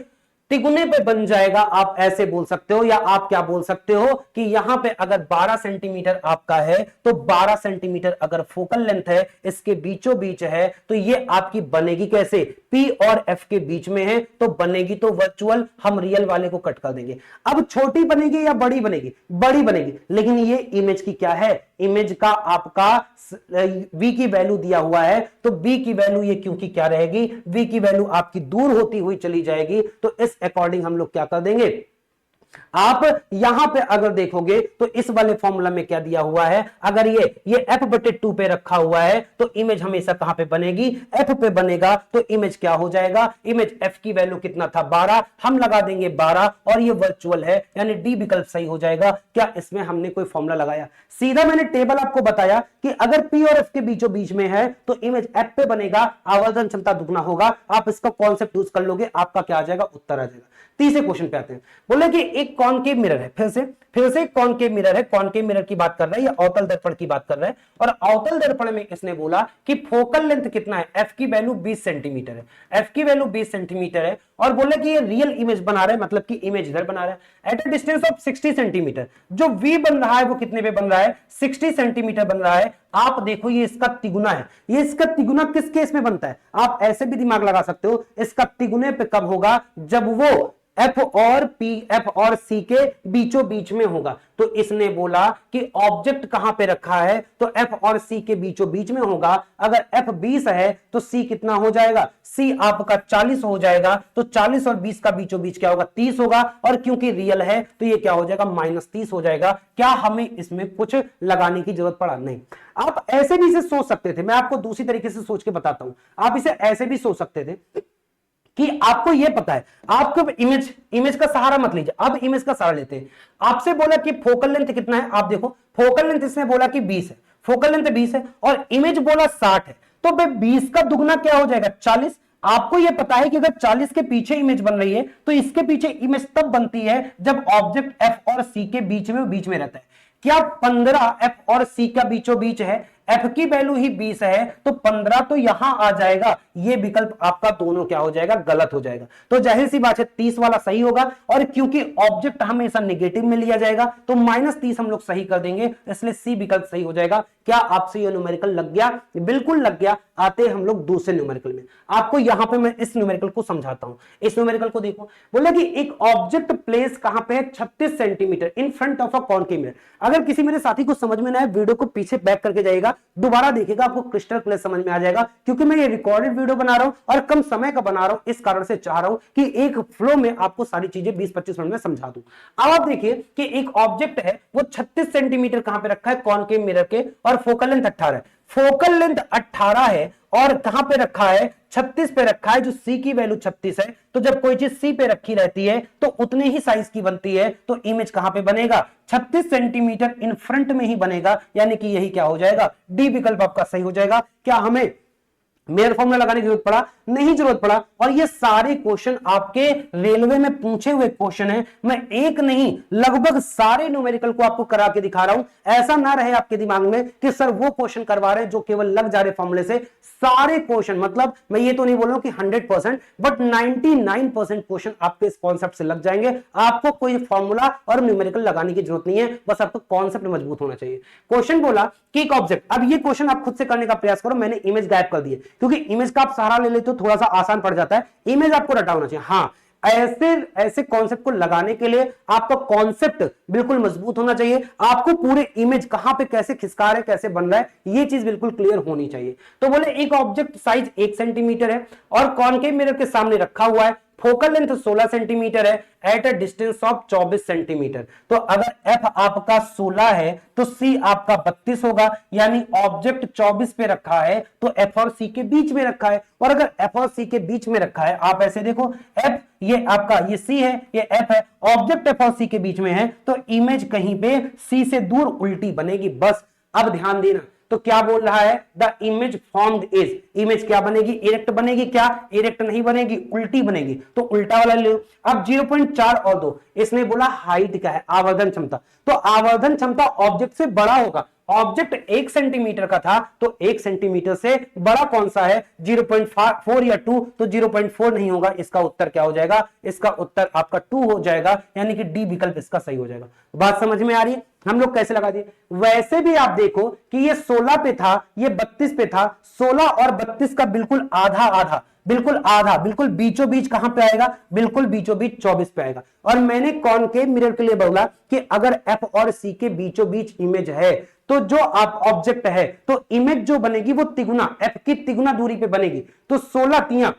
तिगुने पे बन जाएगा। आप ऐसे बोल सकते हो, या आप क्या बोल सकते हो कि यहां पे अगर 12 सेंटीमीटर आपका है तो 12 सेंटीमीटर अगर फोकल लेंथ है, इसके बीचों बीच है, तो ये आपकी बनेगी कैसे, P और F के बीच में है तो बनेगी तो वर्चुअल, हम रियल वाले को कट कर देंगे। अब छोटी बनेगी या बड़ी बनेगी, बड़ी बनेगी, लेकिन ये इमेज की क्या है, इमेज का आपका v की वैल्यू दिया हुआ है तो v की वैल्यू ये क्योंकि क्या रहेगी, v की वैल्यू आपकी दूर होती हुई चली जाएगी। तो इस अकॉर्डिंग हम लोग क्या कर देंगे, आप यहां पे अगर देखोगे तो इस वाले फॉर्मूला में क्या दिया हुआ है, अगर ये f/2 पे रखा हुआ है तो इमेज हमेशा कहां पे बनेगी, f पे बनेगा। तो इमेज क्या हो जाएगा, इमेज f की वैल्यू कितना था 12, हम लगा देंगे 12 और ये वर्चुअल है, यानी डी विकल्प सही हो जाएगा। क्या इसमें हमने कोई फॉर्मूला लगाया, सीधा मैंने टेबल आपको बताया कि अगर p और f के बीचों बीच में है तो इमेज f पे बनेगा, आवर्धन क्षमता दुगना होगा। आप इसका कॉन्सेप्ट यूज कर लोगे, आपका क्या आ जाएगा, उत्तर आ जाएगा। तीसरे क्वेश्चन पे आते हैं, बोले कि एक कॉनकेव मिरर है, फिर से कॉनकेव मिरर है, कॉनकेव मिरर की बात कर रहा है या अवतल दर्पण की बात कर रहा है। और अवतल दर्पण में इसने बोला कि फोकल लेंथ कितना है, f की वैल्यू 20 सेंटीमीटर है, f की वैल्यू 20 सेंटीमीटर है। और बोले कि ये रियल इमेज बना रहा है, मतलब कि इमेज इधर बना रहा है at a distance of 60 centimetre. जो v बन रहा है वो कितने पे बन रहा है, 60 सेंटीमीटर बन रहा है। आप देखो ये इसका तिगुना है, ये इसका तिगुना किस केस में बनता है, आप ऐसे भी दिमाग लगा सकते हो, इसका तिगुने पे कब होगा, जब वो F और C के बीचों बीच में होगा। तो इसने बोला कि ऑब्जेक्ट कहां पे रखा है, तो F और C के बीचों बीच में होगा। अगर F 20 है तो C कितना हो जाएगा, C आपका 40 हो जाएगा। तो 40 और 20 का बीचों बीच क्या होगा, 30 होगा। और क्योंकि रियल है तो ये क्या हो जाएगा, -30 हो जाएगा। क्या हमें इसमें कुछ लगाने की जरूरत पड़ा, नहीं। आप ऐसे भी इसे सोच सकते थे, मैं आपको दूसरी तरीके से सोच के बताता हूं। आप इसे ऐसे भी सोच सकते थे कि आपको यह पता है, आपको इमेज का सहारा मत लीजिए, अब इमेज का सहारा लेते हैं। आपसे बोला कि फोकल लेंथ कितना है, आप देखो फोकल लेंथ इसने बोला कि 20 है, फोकल लेंथ 20 है और इमेज बोला 60 है। तो भाई 20 का दुगना क्या हो जाएगा, 40। आपको यह पता है कि अगर 40 के पीछे इमेज बन रही है तो इसके पीछे इमेज तब बनती है जब ऑब्जेक्ट F और C के बीच में रहता है। क्या 15 F और C का बीचों बीच है, F की वैल्यू ही 20 है तो 15 तो यहां आ जाएगा। ये विकल्प आपका दोनों क्या हो जाएगा, गलत हो जाएगा। तो जाहिर सी बात है 30 वाला सही होगा। और क्योंकि ऑब्जेक्ट हमेशा नेगेटिव में लिया जाएगा तो -30 हम लोग सही कर देंगे, इसलिए सी विकल्प सही हो जाएगा। क्या आपसे ये न्यूमेरिकल लग गया, बिल्कुल लग गया। आते हम लोग दूसरे न्यूमेरिकल में। आपको यहां पे मैं इस न्यूमेरिकल को समझाता हूं। इस न्यूमेरिकल को देखो, बोला कि एक ऑब्जेक्ट प्लेस कहां पे है, 36 centimetre in front of a concave mirror. अगर किसी मेरे साथी को समझ में ना आए, वीडियो को पीछे बैक करके जाएगा, दोबारा देखिएगा, आपको क्रिस्टल क्लियर समझ में आ जाएगा, क्योंकि मैं ये रिकॉर्डेड वीडियो बना रहा हूं और कम समय का बना रहा हूं, इस कारण से चाह रहा हूं कि एक फ्लो में आपको सारी चीजें 20-25 मिनट में समझा दूं। अब आप देखिए कि एक ऑब्जेक्ट है वो 36 सेंटीमीटर कहां पे रखा है, कॉनकेव मिरर के, और फोकल लेंथ 18 है। फोकल लेंथ 18 है और कहां पे रखा है, 36 पे रखा है, जो सी की वैल्यू 36 है। तो जब कोई चीज सी पे रखी रहती है तो उतने ही साइज की बनती है, तो इमेज कहां पे बनेगा, 36 सेंटीमीटर इन फ्रंट में ही बनेगा, यानी कि यही क्या हो जाएगा, डी विकल्प आपका सही हो जाएगा। क्या हमें मेयर फॉर्मूला लगाने की जरूरत पड़ा, नहीं जरूरत पड़ा। और ये सारे क्वेश्चन आपके रेलवे में पूछे हुए क्वेश्चन है, मैं एक नहीं लगभग सारे न्यूमेरिकल को आपको करा के दिखा रहा हूं। ऐसा ना रहे आपके दिमाग में कि सर वो क्वेश्चन करवा रहे हैं जो केवल लग जा रहे फॉर्मूले से। सारे क्वेश्चन, मतलब मैं ये तो नहीं बोल रहा हूं कि 100%, बट 99% क्वेश्चन आपके इस कॉन्सेप्ट से लग जाएंगे। आपको कोई फॉर्मूला और न्यूमेरिकल लगाने की जरूरत नहीं है, बस आपका कॉन्सेप्ट मजबूत होना चाहिए। क्वेश्चन बोला कि एक ऑब्जेक्ट, अब ये क्वेश्चन आप खुद से करने का प्रयास करो, मैंने इमेज गायब कर दी है, क्योंकि इमेज का आप सहारा ले लेते हो थोड़ा सा आसान पड़ जाता है, इमेज आपको रटा होना चाहिए। हाँ, ऐसे कॉन्सेप्ट को लगाने के लिए आपका कॉन्सेप्ट बिल्कुल मजबूत होना चाहिए। आपको पूरे इमेज कहां पे कैसे खिसका रहे, कैसे बन रहा है, ये चीज बिल्कुल क्लियर होनी चाहिए। तो बोले एक ऑब्जेक्ट साइज 1 सेंटीमीटर है और कॉनकेव मिरर के सामने रखा हुआ है, फोकल लेंथ 16 सेंटीमीटर है, at a distance of 24 centimetre. तो अगर एफ आपका 16 है तो सी आपका 32 होगा, यानी ऑब्जेक्ट 24 पे रखा है तो एफ और सी के बीच में रखा है। और अगर एफ और सी के बीच में रखा है, आप ऐसे देखो, एफ ये आपका, ये सी है, ये एफ है, ऑब्जेक्ट एफ और सी के बीच में है, तो इमेज कहीं पे सी से दूर उल्टी बनेगी। बस अब ध्यान देना, तो क्या बोल रहा है, the image formed is, image क्या बनेगी, इरेक्ट बनेगी, क्या इरेक्ट नहीं बनेगी, उल्टी बनेगी। तो उल्टा वाला ले लो। अब 0.4 और 2, इसने बोला हाइट क्या है, आवर्धन क्षमता। तो आवर्धन क्षमता ऑब्जेक्ट से बड़ा होगा। ऑब्जेक्ट 1 सेंटीमीटर का था तो 1 सेंटीमीटर से बड़ा कौन सा है, 0.4 या 2, तो 0.4 नहीं होगा। इसका उत्तर क्या हो जाएगा, इसका उत्तर आपका 2 हो जाएगा, यानी कि डी विकल्प इसका सही हो जाएगा। बात समझ में आ रही है, हम लोग कैसे लगा दिए। वैसे भी आप देखो कि ये 16 पे था, ये 32 पे था, 16 और 32 का बिल्कुल आधा आधा, बिल्कुल आधा, बिल्कुल बीचों बीच कहां पे आएगा, बिल्कुल बीचों बीच 24 पे आएगा। और मैंने कॉनकेव मिरर के लिए बोला कि अगर एफ और सी के बीचों बीच इमेज है तो जो आप ऑब्जेक्ट है तो इमेज जो बनेगी वो तिगुना, एफ की तिगुना दूरी पे बनेगी। तो 16 तिया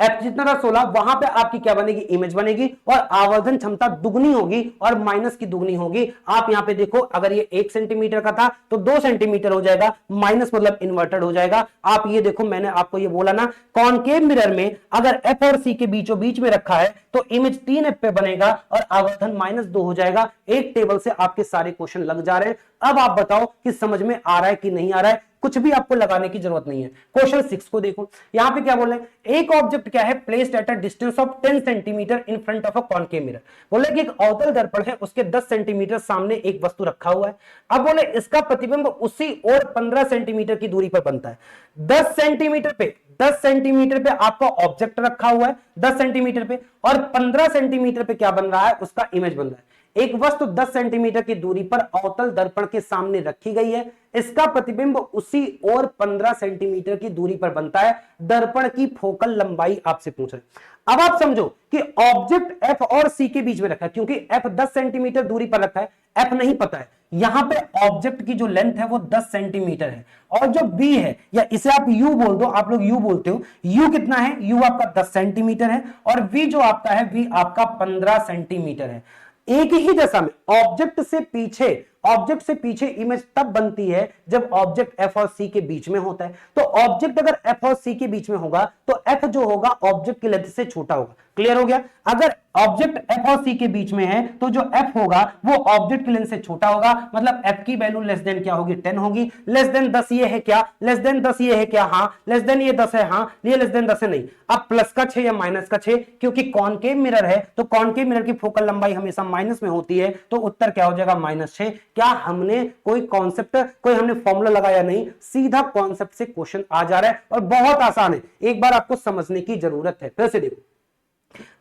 एफ जितना था 16, वहां पे आपकी क्या बनेगी, इमेज बनेगी, और आवर्धन क्षमता दुगनी होगी और माइनस की दुगनी होगी। आप यहां पे देखो, अगर ये 1 सेंटीमीटर का था तो 2 सेंटीमीटर हो जाएगा, माइनस मतलब इन्वर्टेड हो जाएगा। आप ये देखो, मैंने आपको ये बोला ना, कॉनकेव मिरर में अगर एफ और सी के बीचों बीच में रखा है तो इमेज 3 एफ पे बनेगा और आवर्धन -2 हो जाएगा। एक टेबल से आपके सारे क्वेश्चन लग जा रहे हैं। अब आप बताओ कि समझ में आ रहा है कि नहीं आ रहा है, कुछ भी आपको लगाने की जरूरत नहीं है। क्वेश्चन 6 को देखो, यहां पे क्या बोल रहे हैं, एक ऑब्जेक्ट क्या है, placed at a distance of 10 centimetre in front of a concave mirror. बोले कि एक अवतल दर्पण है, उसके 10 सेंटीमीटर सामने एक वस्तु रखा हुआ है। अब बोले इसका प्रतिबिंब उसी और 15 सेंटीमीटर की दूरी पर बनता है। 10 सेंटीमीटर पे आपका ऑब्जेक्ट रखा हुआ है 10 सेंटीमीटर पे, और 15 सेंटीमीटर पे क्या बन रहा है, उसका इमेज बन रहा है। एक वस्तु 10 सेंटीमीटर की दूरी पर अवतल दर्पण के सामने रखी गई है, इसका प्रतिबिंब उसी और 15 सेंटीमीटर की दूरी पर बनता है। दर्पण की फोकल लंबाई आपसे पूछ रहे। अब आप समझो कि ऑब्जेक्ट एफ और सी के बीच में रखा है, क्योंकि एफ 10 सेंटीमीटर दूरी पर रखा है, एफ नहीं पता है। यहां पे ऑब्जेक्ट की जो लेंथ है वो 10 सेंटीमीटर है, और जो बी है, या इसे आप यू बोल दो, आप लोग यू बोलते हो, यू कितना है, यू आपका 10 सेंटीमीटर है, और वी जो आपका है, वी आपका 15 सेंटीमीटर है। एक ही दशा में ऑब्जेक्ट से पीछे इमेज तब बनती है जब ऑब्जेक्ट एफ और सी के बीच में होता है। तो ऑब्जेक्ट अगर एफ और सी के बीच में होगा तो एफ जो होगा ऑब्जेक्ट की लेंथ से छोटा होगा। क्लियर हो गया। अगर ऑब्जेक्ट एफ और सी के बीच में है तो जो एफ होगा वो ऑब्जेक्ट की लेंथ से छोटा होगा, मतलब एफ की वैल्यू लेस देन क्या होगी, 10 होगी। लेस देन 10 ये है क्या, लेस देन 10 ये है क्या, हाँ। लेस देन ये 10 है, हाँ। ये लेस देन 10 है, नहीं। अब प्लस का 6 या माइनस का 6, क्योंकि कॉनकेव मिरर है तो कॉनकेव मिरर की फोकल लंबाई हमेशा माइनस में होती है, तो उत्तर क्या हो जाएगा, -6। क्या हमने कोई कॉन्सेप्ट, कोई हमने फॉर्मूला लगाया नहीं, सीधा कॉन्सेप्ट से क्वेश्चन आ जा रहा है और बहुत आसान है। एक बार आपको समझने की जरूरत है। फिर से देखो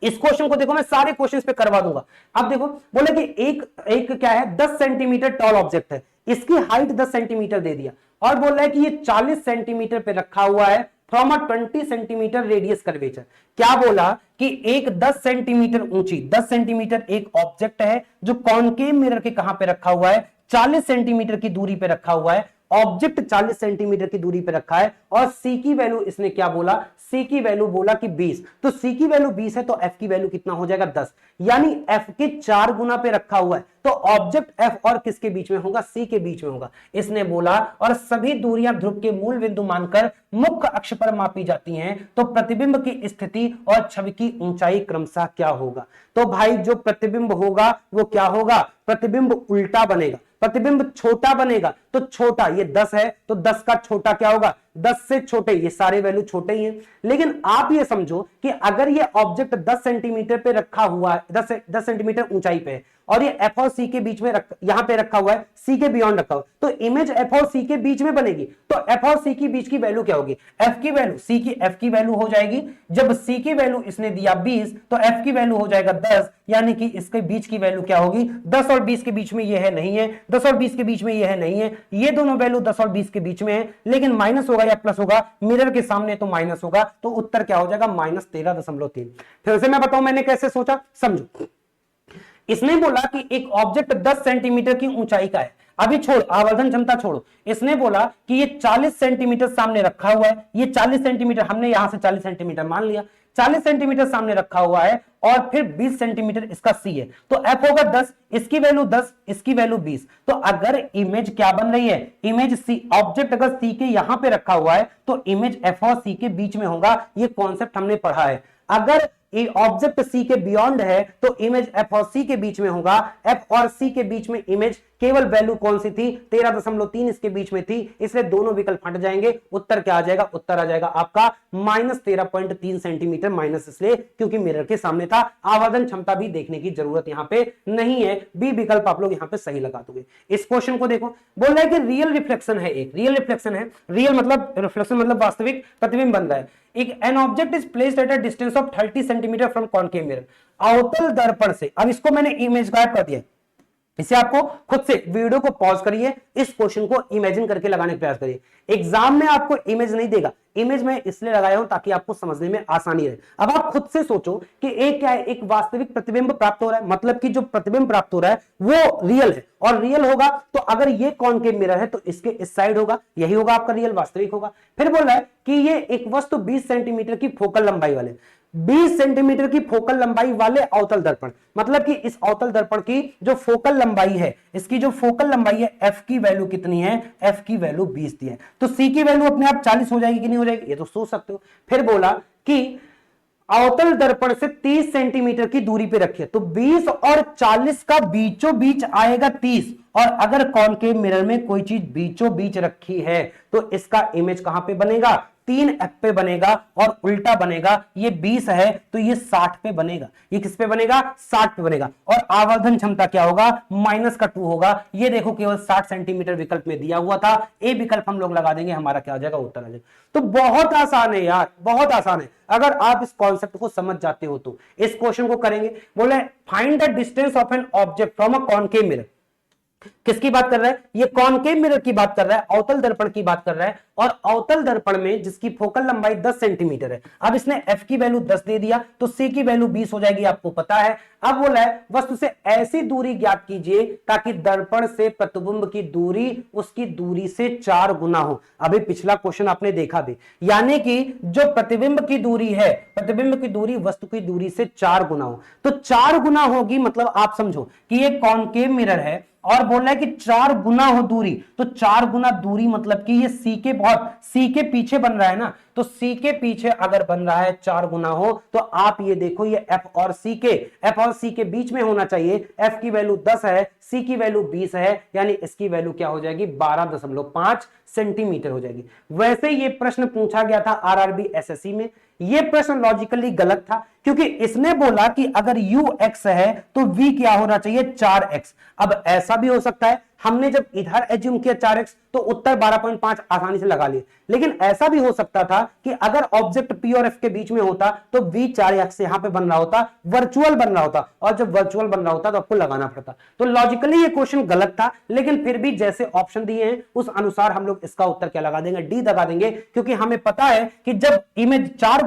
इस क्वेश्चन को, देखो मैं सारे क्वेश्चंस पे करवा दूंगा। अब देखो बोले कि एक क्या है, 10 सेंटीमीटर टॉल ऑब्जेक्ट है, इसकी हाइट 10 सेंटीमीटर दे दिया, और बोल रहा है कि ये 40 सेंटीमीटर पे रखा हुआ है from a 20 centimetre radius curvature. क्या बोला कि एक 10 सेंटीमीटर ऊंची, 10 सेंटीमीटर एक ऑब्जेक्ट है जो कॉनकेव मिरर के कहां पे रखा हुआ है, 40 सेंटीमीटर की दूरी पे रखा हुआ है, ऑब्जेक्ट 40 सेंटीमीटर की दूरी पे रखा है और सी की वैल्यू इसने क्या बोला, सी की वैल्यू बोला कि 20, तो सी की वैल्यू 20 है तो एफ की वैल्यू कितना हो जाएगा 10, यानी एफ के 4 गुना पे रखा हुआ है, तो ऑब्जेक्ट एफ और किसके बीच में होगा, सी के बीच में होगा, इसने बोला। और सभी दूरियां ध्रुव के मूल बिंदु मानकर मुख्य अक्ष पर मापी जाती हैं, तो प्रतिबिंब की स्थिति और छवि की ऊंचाई क्रमशः क्या होगा। तो भाई जो प्रतिबिंब होगा वो क्या होगा, प्रतिबिंब उल्टा बनेगा, प्रतिबिंब छोटा बनेगा, तो छोटा ये 10 है तो 10 का छोटा क्या होगा, 10 से छोटे, ये सारे वैल्यू छोटे ही हैं। लेकिन आप ये समझो कि अगर ये ऑब्जेक्ट 10 सेंटीमीटर पे रखा हुआ है, 10 सेंटीमीटर ऊंचाई पे है और ये एफ और सी के बीच में यहां पे रखा हुआ है, सी के बियॉन्ड रखा हुआ, तो इमेज एफ और सी के बीच में बनेगी, तो एफ और सी के बीच की वैल्यू क्या होगी, एफ की वैल्यू सी की एफ की वैल्यू हो जाएगी, जब सी की वैल्यू इसने दिया 20 तो एफ की वैल्यू हो जाएगा 10, यानी कि इसके बीच की वैल्यू क्या होगी, 10 और 20 के बीच में ये है नहीं है, 10 और 20 के बीच में ये है नहीं है, ये दोनों वैल्यू 10 और 20 के बीच में है, लेकिन माइनस होगा या प्लस होगा, मिरर के सामने तो माइनस होगा, तो उत्तर क्या हो जाएगा -13.3। फिर से मैं बताऊं मैंने कैसे सोचा, समझो। इसने बोला कि एक ऑब्जेक्ट 10 सेंटीमीटर की ऊंचाई का है, अभी छोड़ आवर्धन क्षमता छोड़ो, इसने बोला कि ये 40 सेंटीमीटर सामने रखा हुआ है, ये 40 सेंटीमीटर हमने यहां से 40 सेंटीमीटर मान लिया, 40 सेंटीमीटर सामने रखा हुआ है और फिर 20 सेंटीमीटर इसका सी है, तो एफ होगा 10, इसकी वैल्यू 10, इसकी वैल्यू 20, तो अगर इमेज क्या बन रही है, इमेज सी, ऑब्जेक्ट अगर सी के यहां पे रखा हुआ है तो इमेज एफ और सी के बीच में होगा, ये कॉन्सेप्ट हमने पढ़ा है। अगर ऑब्जेक्ट सी के बियॉन्ड है तो इमेज एफ और सी के बीच में होगा, एफ और सी के बीच में इमेज केवल वैल्यू कौन सी थी, 13.3 इसके बीच में थी, इसलिए दोनों विकल्प हट जाएंगे, उत्तर क्या आ जाएगा, उत्तर आ जाएगा आपका -13.3 सेंटीमीटर, माइनस इसलिए क्योंकि मिरर के सामने था, आवर्धन क्षमता भी देखने की जरूरत यहां पे नहीं है, बी विकल्प आप लोग यहां पे सही लगा दोगे। इस क्वेश्चन को देखो, बोल रहा है कि रियल रिफ्लेक्शन है, एक रियल रिफ्लेक्शन है, रियल मतलब रिफ्लेक्शन मतलब वास्तविक प्रतिबिंब बन रहा है, एक an object is placed at a distance of 30 centimetre from concave mirror, अवतल दर्पण से, अब इसको मैंने इमेज गायब कर दिया, इसे आपको खुद से वीडियो को पॉज करिए, इस क्वेश्चन को इमेजिन करके लगाने का प्रयास करिए। एग्जाम में आपको इमेज नहीं देगा, इमेज में इसलिए लगाया हूं ताकि आपको समझने में आसानी रहे। अब आप खुद से सोचो कि एक क्या है, एक वास्तविक प्रतिबिंब प्राप्त हो रहा है, मतलब कि जो प्रतिबिंब प्राप्त हो रहा है वो रियल है, और रियल होगा तो अगर ये कॉनकेव मिरर है तो इसके इस साइड होगा, यही होगा आपका रियल, वास्तविक होगा। फिर बोल रहा है कि ये एक वस्तु 20 सेंटीमीटर की फोकल लंबाई वाले, 20 सेंटीमीटर की फोकल लंबाई वाले अवतल दर्पण, मतलब कि इस अवतल दर्पण की जो फोकल लंबाई है, इसकी जो फोकल लंबाई है एफ की वैल्यू कितनी है, एफ की वैल्यू 20 दी है, तो सी की वैल्यू अपने आप 40 हो जाएगी कि नहीं हो जाएगी, ये तो सोच सकते हो। फिर बोला कि अवतल दर्पण से 30 सेंटीमीटर की दूरी पे रखिए, तो 20 और 40 का बीचों बीच आएगा 30, और अगर कॉनकेव मिरर में कोई चीज बीचों बीच रखी है तो इसका इमेज कहां पे बनेगा, 3F पे बनेगा, और उल्टा बनेगा, ये 20 है तो ये 60 पे बनेगा, ये किस पे बनेगा, 60 पे बनेगा, और आवर्धन क्षमता क्या होगा, -2 होगा। ये देखो केवल 60 सेंटीमीटर विकल्प में दिया हुआ था, ए विकल्प हम लोग लगा देंगे, हमारा क्या आ जाएगा, उत्तर आ जाएगा। तो बहुत आसान है यार, बहुत आसान है, अगर आप इस कॉन्सेप्ट को समझ जाते हो तो। इस क्वेश्चन को करेंगे, बोले find the distance of an object from a concave mirror, किसकी बात कर रहा है, ये कॉनकेव मिरर की बात कर रहा है, अवतल दर्पण की बात कर रहा है, और अवतल दर्पण में जिसकी फोकल लंबाई 10 सेंटीमीटर है, अब इसने एफ की वैल्यू 10 दे दिया तो सी की वैल्यू 20 हो जाएगी, आपको पता है। अब बोला है वस्तु से ऐसी दूरी ज्ञात कीजिए ताकि दर्पण से प्रतिबिंब की दूरी उसकी दूरी से 4 गुना हो। अभी पिछला क्वेश्चन आपने देखा भी, यानी कि जो प्रतिबिंब की दूरी है, प्रतिबिंब की दूरी वस्तु की दूरी से 4 गुना हो, तो 4 गुना होगी, मतलब आप समझो कि ये कॉनकेव मिरर है और बोल रहा है कि 4 गुना हो दूरी, तो 4 गुना दूरी मतलब कि ये सी के पीछे बन रहा है ना, तो सी के पीछे अगर बन रहा है 4 गुना हो, तो आप ये देखो ये एफ और सी के बीच में होना चाहिए, एफ की वैल्यू 10 है, सी की वैल्यू 20 है, यानी इसकी वैल्यू क्या हो जाएगी, 12.5 सेंटीमीटर हो जाएगी। वैसे ये प्रश्न पूछा गया था आरआरबी एसएससी में, ये प्रश्न लॉजिकली गलत था, क्योंकि इसने बोला कि अगर ux है तो v क्या होना चाहिए, 4x। अब ऐसा भी हो सकता है, हमने जब इधर एज्यूम किया 4x तो उत्तर 12.5 आसानी से लगा लिए, लेकिन ऐसा भी हो सकता था कि अगर ऑब्जेक्ट p और f के बीच में होता तो v 4x यहां पे बन रहा होता, वर्चुअल बन रहा होता, और जब वर्चुअल बन रहा होता तो आपको लगाना पड़ता। तो लॉजिकली ये क्वेश्चन गलत था, लेकिन फिर भी जैसे ऑप्शन दिए हैं उस अनुसार हम लोग इसका उत्तर क्या लगा देंगे, डी लगा देंगे, क्योंकि हमें पता है कि जब इमेज 4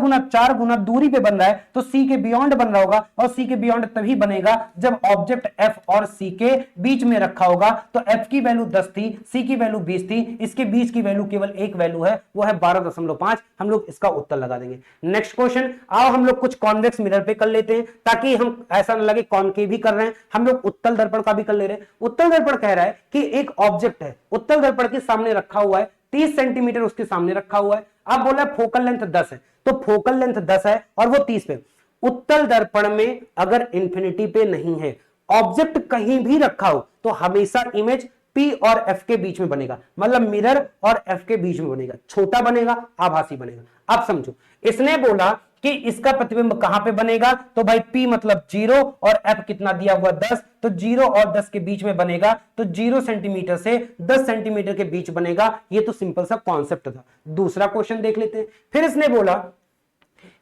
गुना दूरी पे बन रहा है तो सी के बियॉन्ड बन रहा होगा, और सी के बियॉन्ड तभी बनेगा जब ऑब्जेक्ट एफ और सी के बीच में रखा होगा, तो एफ की वैल्यू 10 थी, सी की वैल्यू 20 थी, इसके बीच की वैल्यू केवल एक वैल्यू है, वो है 12.5। हम लोग इसका उत्तर लगा देंगे। नेक्स्ट क्वेश्चन, आओ हम लोग कुछ कॉन्वेक्स मिरर पे कर लेते हैं, ताकि हम ऐसा ना लगे कॉनकेव भी कर रहे हैं, हम लोग उत्तल दर्पण का भी कर ले रहे हैं। उत्तल दर्पण कह रहा है कि एक ऑब्जेक्ट है, उत्तल दर्पण के सामने रखा हुआ है, 30 सेंटीमीटर उसके सामने रखा हुआ है। अब बोला फोकल लेंथ 10 है, तो फोकल लेंथ 10 है और वो 30 पे। उत्तल दर्पण में अगर इंफिनिटी पे नहीं है, ऑब्जेक्ट कहीं भी रखा हो, तो हमेशा इमेज P और F के बीच में बनेगा, मतलब मिरर और F के बीच में बनेगा, छोटा बनेगा, आभासी बनेगा। अब समझो, इसने बोला कि इसका प्रतिबिंब कहां पे बनेगा, तो भाई P मतलब 0 और F कितना दिया हुआ 10, तो 0 और 10 के बीच में बनेगा, तो 0 सेंटीमीटर से 10 सेंटीमीटर के बीच बनेगा। ये तो सिंपल सा कॉन्सेप्ट था। दूसरा क्वेश्चन देख लेते हैं। फिर इसने बोला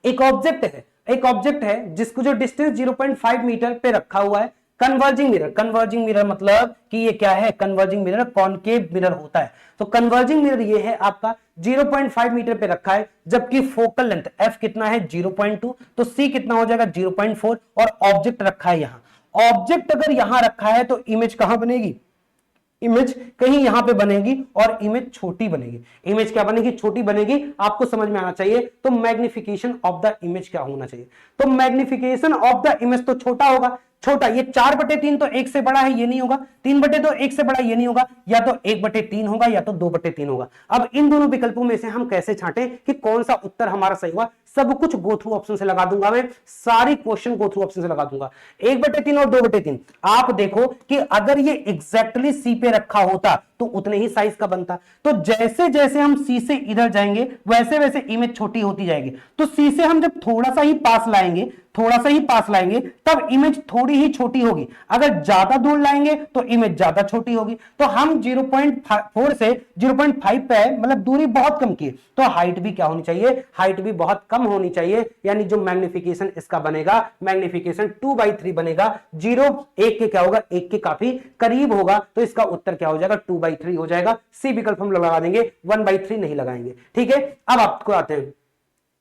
एक ऑब्जेक्ट है जिसको जो डिस्टेंस 0.5 मीटर पे रखा हुआ है, कन्वर्जिंग मिरर मतलब कि ये क्या है, कन्वर्जिंग मिरर कॉनकेव मिरर होता है। तो कन्वर्जिंग मिरर ये है आपका 0.5 मीटर पे रखा है, जबकि फोकल लेंथ f कितना है 0.2, तो c कितना हो जाएगा 0.4, और ऑब्जेक्ट रखा है यहां। ऑब्जेक्ट अगर यहां रखा है तो इमेज कहां बनेगी, इमेज कहीं यहां पे बनेगी और इमेज छोटी बनेगी। इमेज क्या बनेगी, छोटी बनेगी। आपको समझ में आना चाहिए, तो मैग्निफिकेशन ऑफ द इमेज क्या होना चाहिए, तो मैग्निफिकेशन ऑफ द इमेज तो छोटा होगा। छोटा, ये 4/3 तो 1 से बड़ा है, ये नहीं होगा। 3/2 1 से बड़ा, ये नहीं होगा। या तो 1/3 होगा या तो 2/3 होगा। अब इन दोनों विकल्पों में से हम कैसे छांटे कि कौन सा उत्तर हमारा सही हुआ। सब कुछ गो थ्रू ऑप्शन से लगा दूंगा मैं, सारी क्वेश्चन गो थ्रू ऑप्शन से लगा दूंगा। 1/3 और 2/3 आप देखो कि अगर ये एग्जैक्टली सी पे रखा होता तो उतने ही साइज का बनता। तो जैसे जैसे हम सी से इधर जाएंगे वैसे वैसे इमेज छोटी होती जाएगी। तो सी से हम जब थोड़ा सा ही पास लाएंगे तब इमेज थोड़ी ही छोटी होगी। अगर ज्यादा दूर लाएंगे तो इमेज ज्यादा छोटी होगी। तो हम 0.4 से 0.5 पे है, मतलब दूरी बहुत कम की, तो हाइट भी क्या होनी चाहिए, हाइट भी बहुत कम होनी चाहिए। यानी जो मैग्निफिकेशन इसका बनेगा, मैग्निफिकेशन 2/3 बनेगा। 0 1 के क्या होगा, 1 के काफी करीब होगा, तो इसका उत्तर क्या हो जाएगा 2/3 हो जाएगा। सी विकल्प हम लगा देंगे, 1/3 नहीं लगाएंगे। ठीक है, अब आपको आते हैं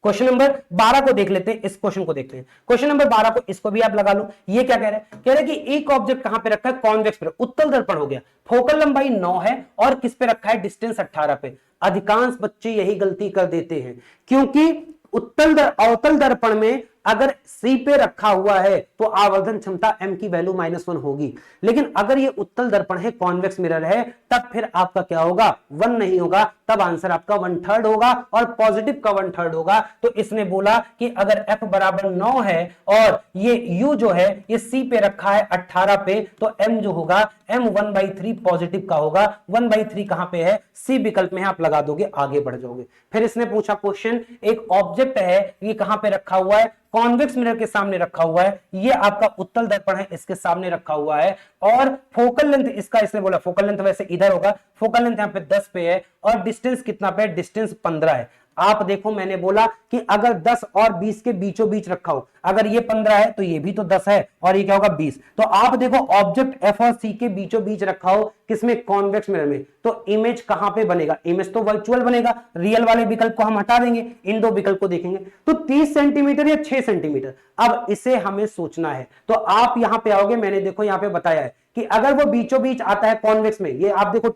क्वेश्चन नंबर 12 को देख लेते हैं। इस क्वेश्चन को देखते हैं, क्वेश्चन नंबर 12 को, इसको भी आप लगा लो। ये क्या कह रहा है, कह रहा है कि एक ऑब्जेक्ट कहां पे रखा है, कॉन्वेक्स पे, उत्तल दर्पण हो गया, फोकल लंबाई 9 है और किस पे रखा है, डिस्टेंस 18 पे। अधिकांश बच्चे यही गलती कर देते हैं, क्योंकि अवतल दर्पण में अगर सी पे रखा हुआ है तो आवर्धन क्षमता m की वैल्यू -1 होगी। लेकिन अगर ये उत्तल दर्पण है, कॉन्वेक्स मिरर है, तब फिर आपका क्या होगा, 1 नहीं होगा, तब आंसर आपका 1/3 होगा और पॉजिटिव का 1/3 होगा। तो इसने बोला कि अगर f बराबर 9 है और ये u जो है ये c पे रखा है 18 पे, तो m जो होगा m 1/3 पॉजिटिव का होगा। 1/3 कहां पे है, c विकल्प में है, आप लगा दोगे, आगे बढ़ जाओगे। फिर इसने पूछा क्वेश्चन, एक ऑब्जेक्ट है, ये कहां पे रखा हुआ है, कॉन्वेक्स मिरर के सामने रखा हुआ है, ये आपका उत्तल दर्पण है, इसके सामने रखा हुआ है, और फोकल लेंथ इसका, इसने बोला फोकल लेंथ वैसे इधर होगा, फोकल लेंथ यहां पे 10 पे है और डिस्टेंस कितना पे है, डिस्टेंस 15 है। आप देखो, मैंने बोला कि अगर 10 और 20 के बीचों बीच रखा हो, अगर ये 15 है तो ये भी तो 10 है और ये क्या होगा 20। तो आप देखो ऑब्जेक्ट F और C के बीचों बीच रखा हो, किसमें, कॉन्वेक्स मिरर में, तो इमेज कहां पे बनेगा, इमेज तो वर्चुअल बनेगा। रियल वाले विकल्प को हम हटा देंगे, इन दो विकल्प को देखेंगे। तो 30 सेंटीमीटर या 6 सेंटीमीटर, अब इसे हमें सोचना है। तो आप यहां पे आओगे, मैंने देखो यहां पे बताया है कि अगर वो बीचों बीच आता है कॉन्वेक्स में, ये आप देखो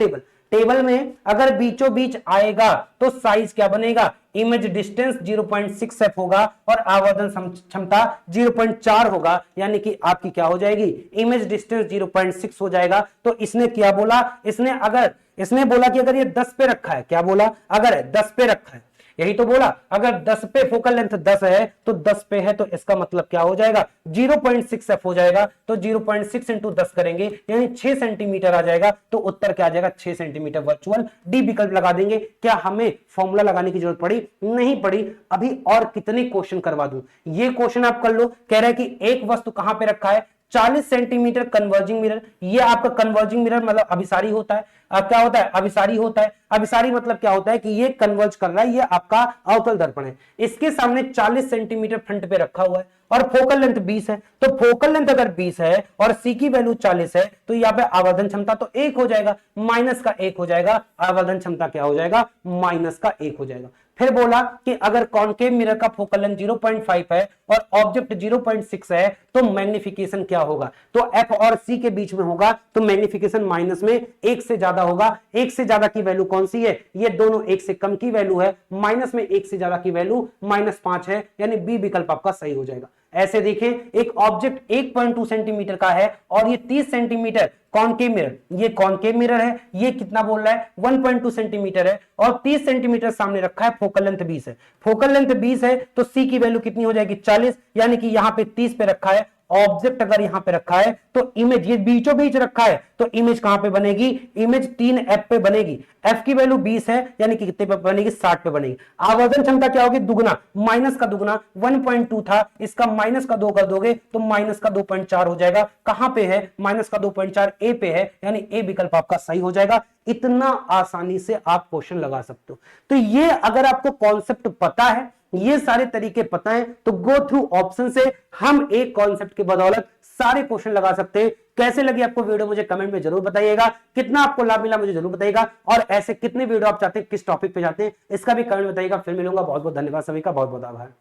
टेबल में अगर बीचों बीच आएगा तो साइज क्या बनेगा, इमेज डिस्टेंस 0.6f होगा और आवर्धन क्षमता 0.4 होगा। यानी कि आपकी क्या हो जाएगी, इमेज डिस्टेंस 0.6 हो जाएगा। तो इसने क्या बोला, इसने बोला कि अगर ये 10 पे रखा है, क्या बोला, अगर 10 पे रखा है, यही तो बोला, अगर 10 पे फोकल लेंथ 10 है तो 10 पे है, तो इसका मतलब क्या हो जाएगा, 0.6f हो जाएगा। तो 0.6 इंटू 10 करेंगे यानी 6 सेंटीमीटर आ जाएगा। तो उत्तर क्या आ जाएगा, 6 सेंटीमीटर वर्चुअल। डी विकल्प लगा देंगे। क्या हमें फॉर्मूला लगाने की जरूरत पड़ी, नहीं पड़ी। अभी और कितने क्वेश्चन करवा दूं, ये क्वेश्चन आप कर लो। कह रहा है कि एक वस्तु कहां पे रखा है, 40 सेंटीमीटर कन्वर्जिंग मिरर। ये आपका कन्वर्जिंग मिरर मतलब अभिसारी होता है। क्या होता है, अभिसारी होता है। अभिसारी मतलब क्या होता है कि ये कन्वर्ज कर रहा है, ये आपका अवतल दर्पण है, इसके सामने 40 सेंटीमीटर फ्रंट पे रखा हुआ है और फोकल लेंथ 20 है। तो फोकल लेंथ अगर 20 है और सी की वैल्यू 40 है, तो यहाँ पे आवर्धन क्षमता तो 1 हो जाएगा, माइनस का 1 हो जाएगा। आवर्धन क्षमता क्या हो जाएगा, -1 हो जाएगा। फिर बोला कि अगर कॉनकेव मिरर का फोकल लेंथ 0.5 है और ऑब्जेक्ट 0.6 है तो मैग्निफिकेशन क्या होगा, तो एफ और सी के बीच में होगा तो मैग्निफिकेशन माइनस में एक से ज्यादा होगा। एक से ज्यादा की वैल्यू कौन सी है, ये दोनों एक से कम की वैल्यू है, माइनस में एक से ज्यादा की वैल्यू -5 है, यानी बी विकल्प आपका सही हो जाएगा। ऐसे देखें, एक ऑब्जेक्ट 1.2 सेंटीमीटर का है और ये 30 सेंटीमीटर कॉनकेव मिरर, ये कॉनकेव मिरर है, ये कितना बोल रहा है 1.2 सेंटीमीटर है और 30 सेंटीमीटर सामने रखा है, फोकल लेंथ 20 है। फोकल लेंथ 20 है तो सी की वैल्यू कितनी हो जाएगी 40, यानी कि यहां पे 30 पे रखा है, ऑब्जेक्ट अगर यहां पे रखा है तो इमेज ये बीचों बीच रखा है तो इमेज कहां पे बनेगी, इमेज 3f पे बनेगी। f की वैल्यू 20 है यानी कि कितने पे बनेगी 60 पे बनेगी। आवर्धन क्षमता क्या होगी, दुगना, माइनस का दुगना 1.2 था, इसका माइनस का 2 कर दोगे तो माइनस का 2.4 हो जाएगा। कहां पे है, माइनस का 2.4 ए पे है, यानी ए विकल्प आपका सही हो जाएगा। इतना आसानी से आप क्वेश्चन लगा सकते हो। तो ये अगर आपको कॉन्सेप्ट पता है, ये सारे तरीके पता है, तो गो थ्रू ऑप्शन से हम एक कॉन्सेप्ट के बदौलत सारे क्वेश्चन लगा सकते हैं। कैसे लगी आपको वीडियो मुझे कमेंट में जरूर बताइएगा, कितना आपको लाभ मिला मुझे जरूर बताइएगा, और ऐसे कितने वीडियो आप चाहते हैं, किस टॉपिक पे चाहते हैं इसका भी कमेंट बताइएगा। फिर मिलूंगा, बहुत बहुत धन्यवाद सभी का, बहुत बहुत आभार।